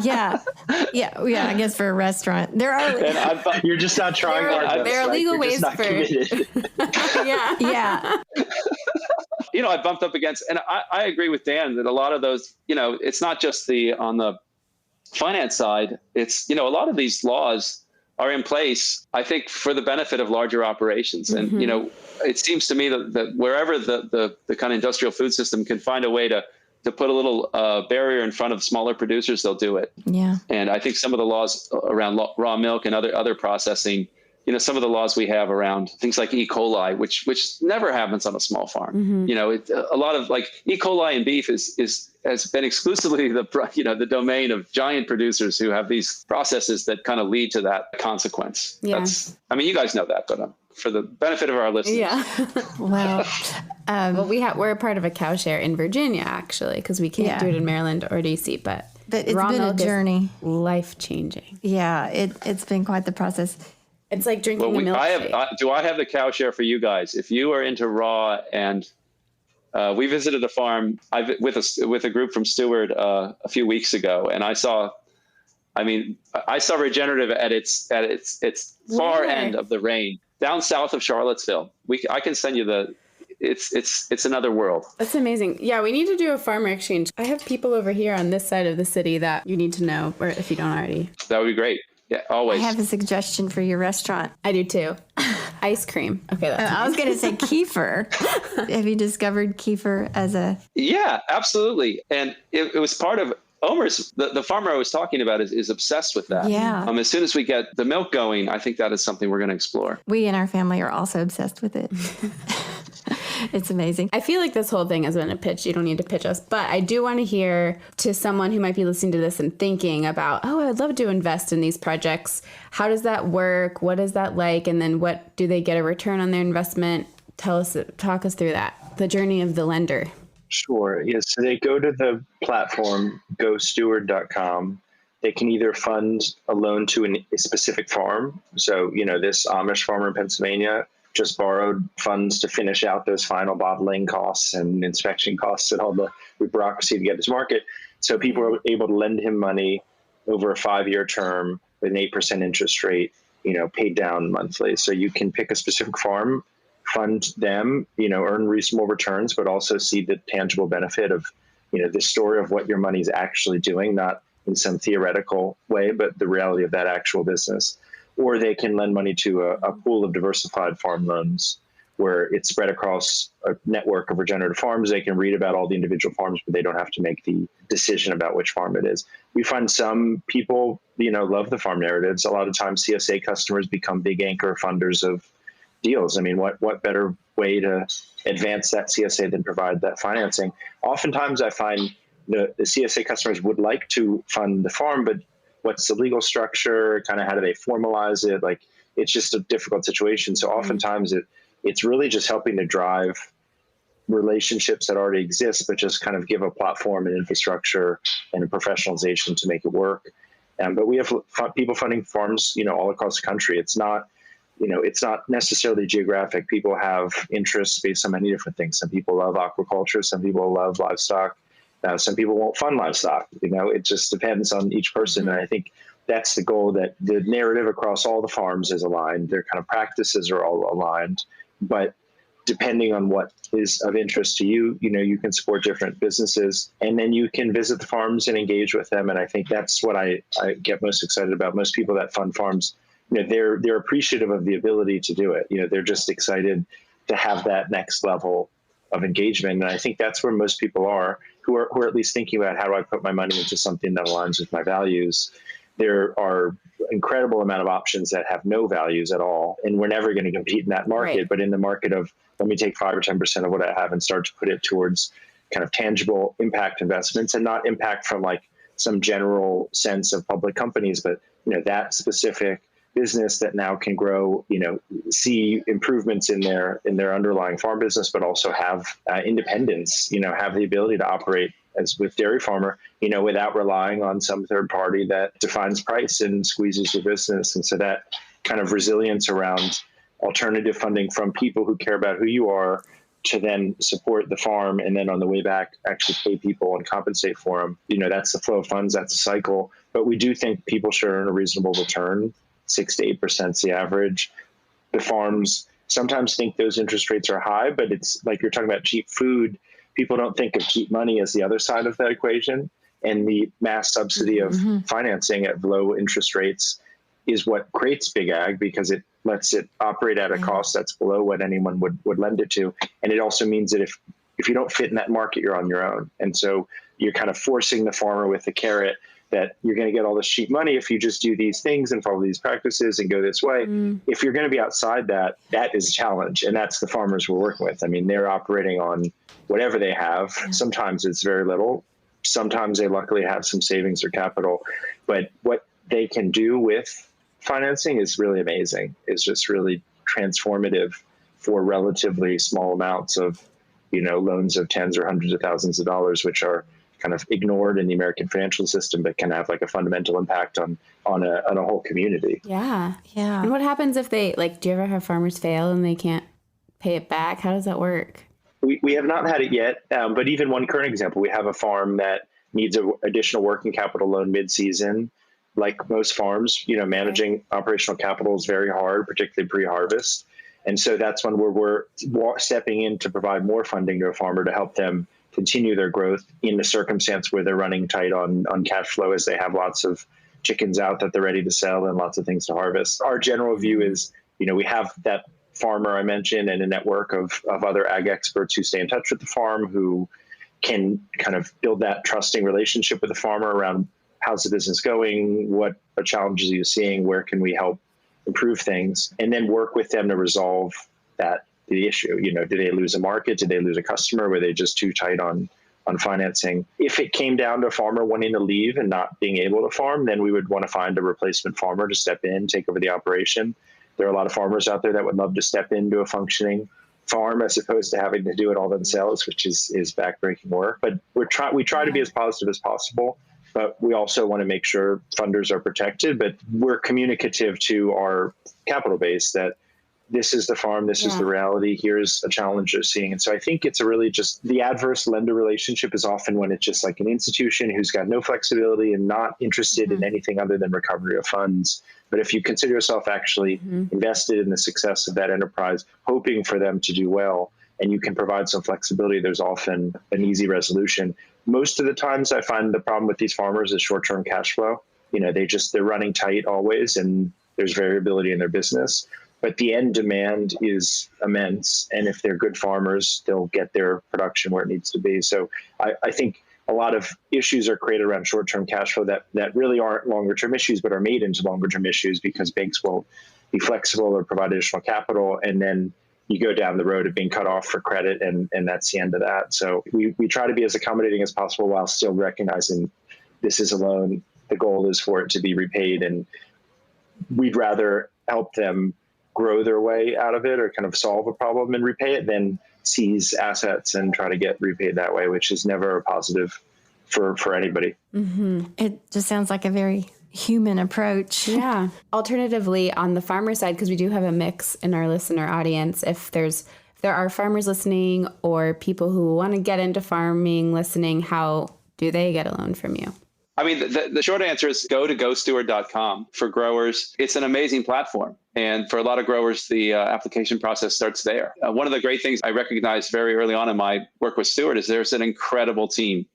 Yeah. I guess for a restaurant, there are. You're just not trying hard. There are legal ways for. Yeah. I bumped up against, and I agree with Dan that a lot of those, it's not just on the finance side. It's, a lot of these laws are in place, I think, for the benefit of larger operations. And, it seems to me that wherever the kind of industrial food system can find a way to put a little barrier in front of smaller producers, they'll do it. Yeah. And I think some of the laws around raw milk and other processing, some of the laws we have around things like E. coli, which never happens on a small farm. A lot of like E. coli in beef has been exclusively the domain of giant producers who have these processes that kind of lead to that consequence. Yeah. You guys know that, but for the benefit of our listeners. Yeah. Well, we're a part of a cow share in Virginia, actually, because we can't do it in Maryland or DC, but it's raw been a milk journey. Is life-changing. Yeah, it's been quite the process. It's like drinking a milkshake. Do I have the cow share for you guys? If you are into raw, and we visited a farm with a group from Steward a few weeks ago, and I saw Regenerative at its far end of the range, down south of Charlottesville. I can send you it's another world. That's amazing. Yeah, we need to do a farmer exchange. I have people over here on this side of the city that you need to know, or if you don't already. That would be great. Yeah, always. I have a suggestion for your restaurant. I do too. Ice cream. Okay, that's I was going to say kefir. Have you discovered kefir as a... Yeah, absolutely. And it was part of Omer's, the farmer I was talking about is obsessed with that. Yeah. As soon as we get the milk going, I think that is something we're going to explore. We in our family are also obsessed with it. It's amazing. I feel like this whole thing has been a pitch. You don't need to pitch us. But I do want to hear to someone who might be listening to this and thinking about, I would love to invest in these projects. How does that work? What is that like? And then what do they get a return on their investment? Talk us through that. The journey of the lender. Sure. Yes. So they go to the platform, gosteward.com. They can either fund a loan to a specific farm. So, this Amish farmer in Pennsylvania just borrowed funds to finish out those final bottling costs and inspection costs and all the bureaucracy to get this market. So people are able to lend him money over a 5-year term with an 8% interest rate, paid down monthly. So you can pick a specific farm, fund them, earn reasonable returns, but also see the tangible benefit of, the story of what your money is actually doing, not in some theoretical way, but the reality of that actual business. Or they can lend money to a pool of diversified farm loans where it's spread across a network of regenerative farms. They can read about all the individual farms, but they don't have to make the decision about which farm it is. We find some people, love the farm narratives. A lot of times CSA customers become big anchor funders of deals. What better way to advance that CSA than provide that financing? Oftentimes I find the CSA customers would like to fund the farm, but what's the legal structure? Kind of how do they formalize it? Like, it's just a difficult situation. So oftentimes it's really just helping to drive relationships that already exist, but just kind of give a platform and infrastructure and a professionalization to make it work. But we have people funding farms, all across the country. It's not necessarily geographic. People have interests based on many different things. Some people love aquaculture. Some people love livestock. Some people won't fund livestock. It just depends on each person. And I think that's the goal, that the narrative across all the farms is aligned. Their kind of practices are all aligned. But depending on what is of interest to you, you can support different businesses, and then you can visit the farms and engage with them. And I think that's what I get most excited about. Most people that fund farms, they're appreciative of the ability to do it. They're just excited to have that next level of engagement. And I think that's where most people are who are at least thinking about, how do I put my money into something that aligns with my values? There are incredible amount of options that have no values at all. And we're never going to compete in that market. Right. But in the market of, let me take 5 or 10% of what I have and start to put it towards kind of tangible impact investments, and not impact from like some general sense of public companies, but, that specific business that now can grow, see improvements in their underlying farm business, but also have independence, have the ability to operate as with Dairy Farmer, without relying on some third party that defines price and squeezes your business. And so that kind of resilience around alternative funding from people who care about who you are to then support the farm, and then on the way back actually pay people and compensate for them. That's the flow of funds, that's a cycle. But we do think people should earn a reasonable return. 6 to 8% is the average. The farms sometimes think those interest rates are high, but it's like you're talking about cheap food. People don't think of cheap money as the other side of that equation. And the mass subsidy of financing at low interest rates is what creates big ag, because it lets it operate at a cost that's below what anyone would lend it to. And it also means that if you don't fit in that market, you're on your own. And so you're kind of forcing the farmer with the carrot that you're going to get all this cheap money if you just do these things and follow these practices and go this way. If you're going to be outside that, that is a challenge. And that's the farmers we're working with. I mean, they're operating on whatever they have. Sometimes it's very little. Sometimes they luckily have some savings or capital. But what they can do with financing is really amazing. It's just really transformative for relatively small amounts of, loans of tens or hundreds of thousands of dollars, which are kind of ignored in the American financial system, but can have like a fundamental impact on a whole community. Yeah. And what happens if they, do you ever have farmers fail and they can't pay it back? How does that work? We have not had it yet, but even one current example, we have a farm that needs an additional working capital loan mid-season. Like most farms, managing operational capital is very hard, particularly pre-harvest. And so that's when we're stepping in to provide more funding to a farmer to help them continue their growth in a circumstance where they're running tight on cash flow, as they have lots of chickens out that they're ready to sell and lots of things to harvest. Our general view is, we have that farmer I mentioned and a network of other ag experts who stay in touch with the farm, who can kind of build that trusting relationship with the farmer around how's the business going, what challenges are you seeing, where can we help improve things, and then work with them to resolve the issue. Do they lose a market? Did they lose a customer? Were they just too tight on financing? If it came down to a farmer wanting to leave and not being able to farm, then we would want to find a replacement farmer to step in, take over the operation. There are a lot of farmers out there that would love to step into a functioning farm as opposed to having to do it all themselves, which is backbreaking work. But we try to be as positive as possible, but we also want to make sure funders are protected. But we're communicative to our capital base that this is the farm, this is the reality, here's a challenge they're seeing. And so I think it's really just the adverse lender relationship is often when it's just like an institution who's got no flexibility and not interested in anything other than recovery of funds. But if you consider yourself actually invested in the success of that enterprise, hoping for them to do well, and you can provide some flexibility, there's often an easy resolution. Most of the times I find the problem with these farmers is short-term cash flow. They're running tight always, and there's variability in their business. But the end demand is immense. And if they're good farmers, they'll get their production where it needs to be. So I think a lot of issues are created around short-term cash flow that really aren't longer-term issues, but are made into longer-term issues because banks won't be flexible or provide additional capital. And then you go down the road of being cut off for credit, and that's the end of that. So we try to be as accommodating as possible while still recognizing this is a loan. The goal is for it to be repaid, and we'd rather help them grow their way out of it or kind of solve a problem and repay it than seize assets and try to get repaid that way, which is never a positive for anybody. It just sounds like a very human approach. Yeah. Alternatively, on the farmer side, because we do have a mix in our listener audience, if there are farmers listening or people who want to get into farming listening, how do they get a loan from you? I mean, the short answer is go to gosteward.com for growers. It's an amazing platform. And for a lot of growers, the application process starts there. One of the great things I recognized very early on in my work with Steward is there's an incredible team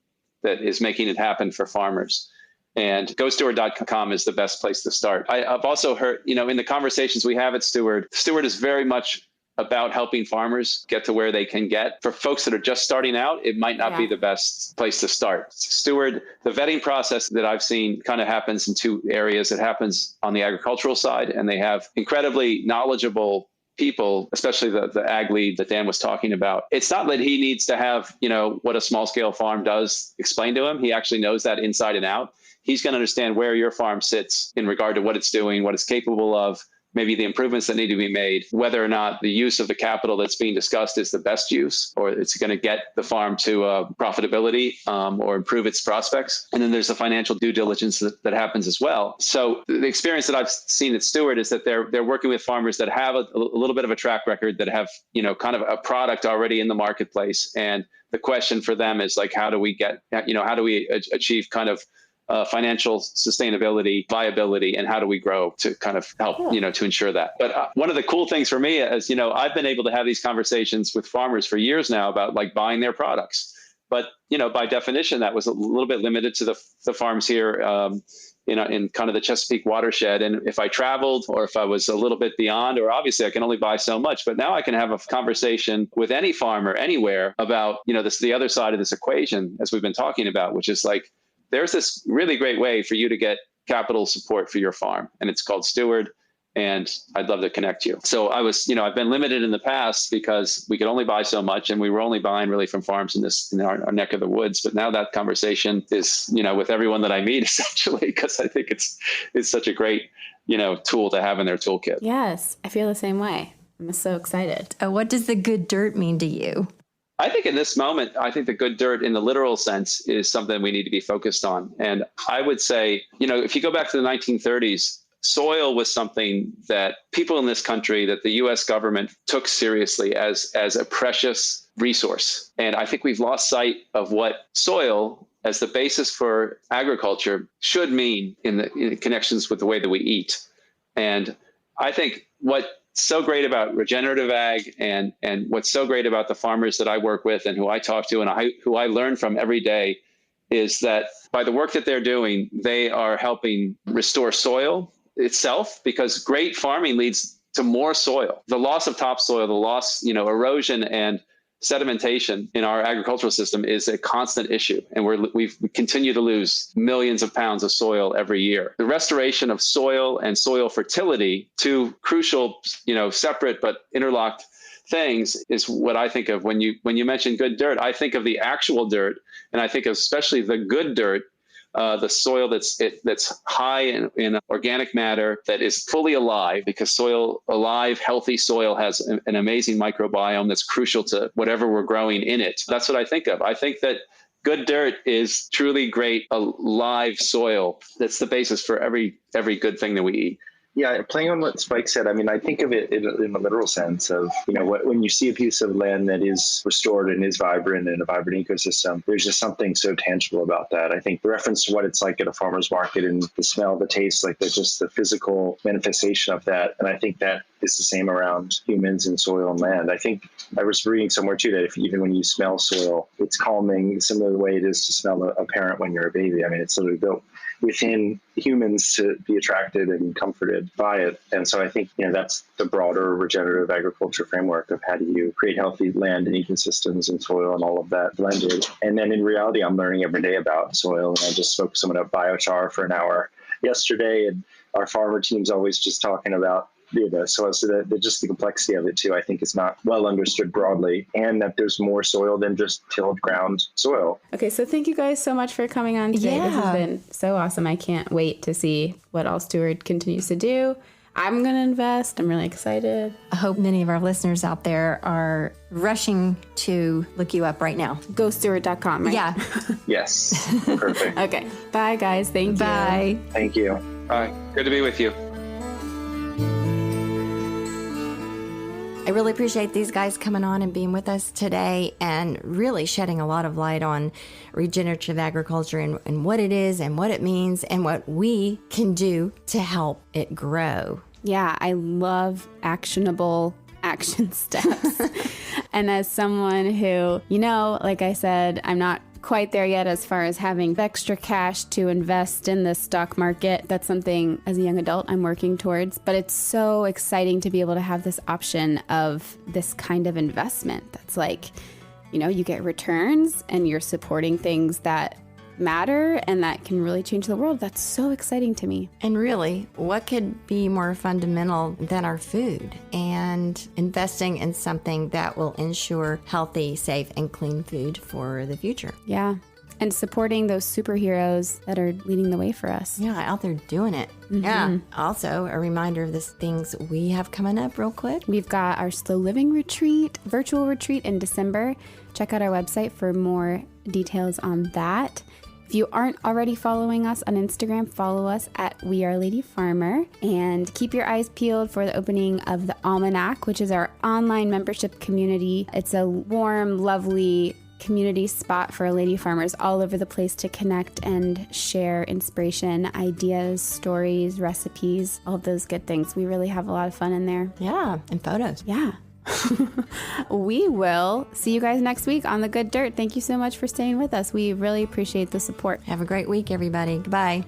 that is making it happen for farmers. And gosteward.com is the best place to start. I've also heard, in the conversations we have at Steward is very much about helping farmers get to where they can get. For folks that are just starting out, it might not be the best place to start. Steward, the vetting process that I've seen kind of happens in two areas. It happens on the agricultural side, and they have incredibly knowledgeable people, especially the ag lead that Dan was talking about. It's not that he needs to have, what a small scale farm does explained to him. He actually knows that inside and out. He's going to understand where your farm sits in regard to what it's doing, what it's capable of, maybe the improvements that need to be made, whether or not the use of the capital that's being discussed is the best use, or it's going to get the farm to profitability or improve its prospects. And then there's the financial due diligence that happens as well. So the experience that I've seen at Steward is that they're working with farmers that have a little bit of a track record, that have, kind of a product already in the marketplace. And the question for them is like, how do we achieve kind of financial sustainability, viability, and how do we grow to kind of help, to ensure that. But one of the cool things for me is, I've been able to have these conversations with farmers for years now about like buying their products. But, by definition, that was a little bit limited to the farms here, in kind of the Chesapeake watershed. And if I traveled, or if I was a little bit beyond, or obviously I can only buy so much, but now I can have a conversation with any farmer anywhere about, the other side of this equation, as we've been talking about, which is like, there's this really great way for you to get capital support for your farm, and it's called Steward. And I'd love to connect you. So I've been limited in the past because we could only buy so much, and we were only buying really from farms in our neck of the woods. But now that conversation is, with everyone that I meet, essentially, because I think it's such a great, tool to have in their toolkit. Yes, I feel the same way. I'm so excited. What does the good dirt mean to you? I think in this moment, the good dirt in the literal sense is something we need to be focused on. And I would say, if you go back to the 1930s, soil was something that people in this country, that the U.S. government took seriously as a precious resource. And I think we've lost sight of what soil as the basis for agriculture should mean in the connections with the way that we eat. And I think what's so great about regenerative ag and what's so great about the farmers that I work with and who I talk to and who I learn from every day is that by the work that they're doing, they are helping restore soil itself, because great farming leads to more soil. The loss of topsoil, the loss, erosion and sedimentation in our agricultural system is a constant issue. And we continue to lose millions of pounds of soil every year. The restoration of soil and soil fertility, two crucial, separate but interlocked things, is what I think of when you mention good dirt. I think of the actual dirt, and I think of especially the good dirt, the soil that's high in organic matter, that is fully alive, because healthy soil has an amazing microbiome that's crucial to whatever we're growing in it. That's what I think of. I think that good dirt is truly great, alive soil that's the basis for every good thing that we eat. Yeah, playing on what Spike said, I think of it in the literal sense of, when you see a piece of land that is restored and is vibrant in a vibrant ecosystem, there's just something so tangible about that. I think the reference to what it's like at a farmer's market and the smell, the taste, like just the physical manifestation of that. And I think that is the same around humans and soil and land. I think I was reading somewhere too that even when you smell soil, it's calming, similar to the way it is to smell a parent when you're a baby. It's literally built within humans to be attracted and comforted by it. And so I think, that's the broader regenerative agriculture framework of how do you create healthy land and ecosystems and soil and all of that blended. And then in reality, I'm learning every day about soil. And I just spoke to someone about biochar for an hour yesterday, and our farmer team's always just talking about so just the complexity of it too, I think is not well understood broadly, and that there's more soil than just tilled ground soil. Okay, so thank you guys so much for coming on today. Yeah. This has been so awesome. I can't wait to see what all Steward continues to do. I'm going to invest. I'm really excited. I hope many of our listeners out there are rushing to look you up right now. GoSteward.com, right? Yeah. Yes. Perfect. Okay. Bye, guys. Thank you. Bye. Thank you. All right. Good to be with you. I really appreciate these guys coming on and being with us today and really shedding a lot of light on regenerative agriculture and what it is and what it means and what we can do to help it grow. Yeah, I love actionable action steps. And as someone who, like I said, I'm not quite there yet as far as having extra cash to invest in the stock market. That's something as a young adult I'm working towards, but it's so exciting to be able to have this option of this kind of investment that's like, you get returns and you're supporting things that matter and that can really change the world. That's so exciting to me. And really, what could be more fundamental than our food and investing in something that will ensure healthy, safe, and clean food for the future? Yeah. and supporting those superheroes that are leading the way for us. Yeah, out there doing it. Yeah. Also, a reminder of the things we have coming up real quick. We've got our slow living retreat, virtual retreat in December. Check out our website for more details on that. If you aren't already following us on Instagram, follow us at We Are Lady Farmer, and keep your eyes peeled for the opening of the Almanac, which is our online membership community. It's a warm, lovely community spot for lady farmers all over the place to connect and share inspiration, ideas, stories, recipes, all of those good things. We really have a lot of fun in there. Yeah, and photos. Yeah. We will see you guys next week on The Good Dirt. Thank you so much for staying with us. We really appreciate the support. Have a great week, everybody. Goodbye.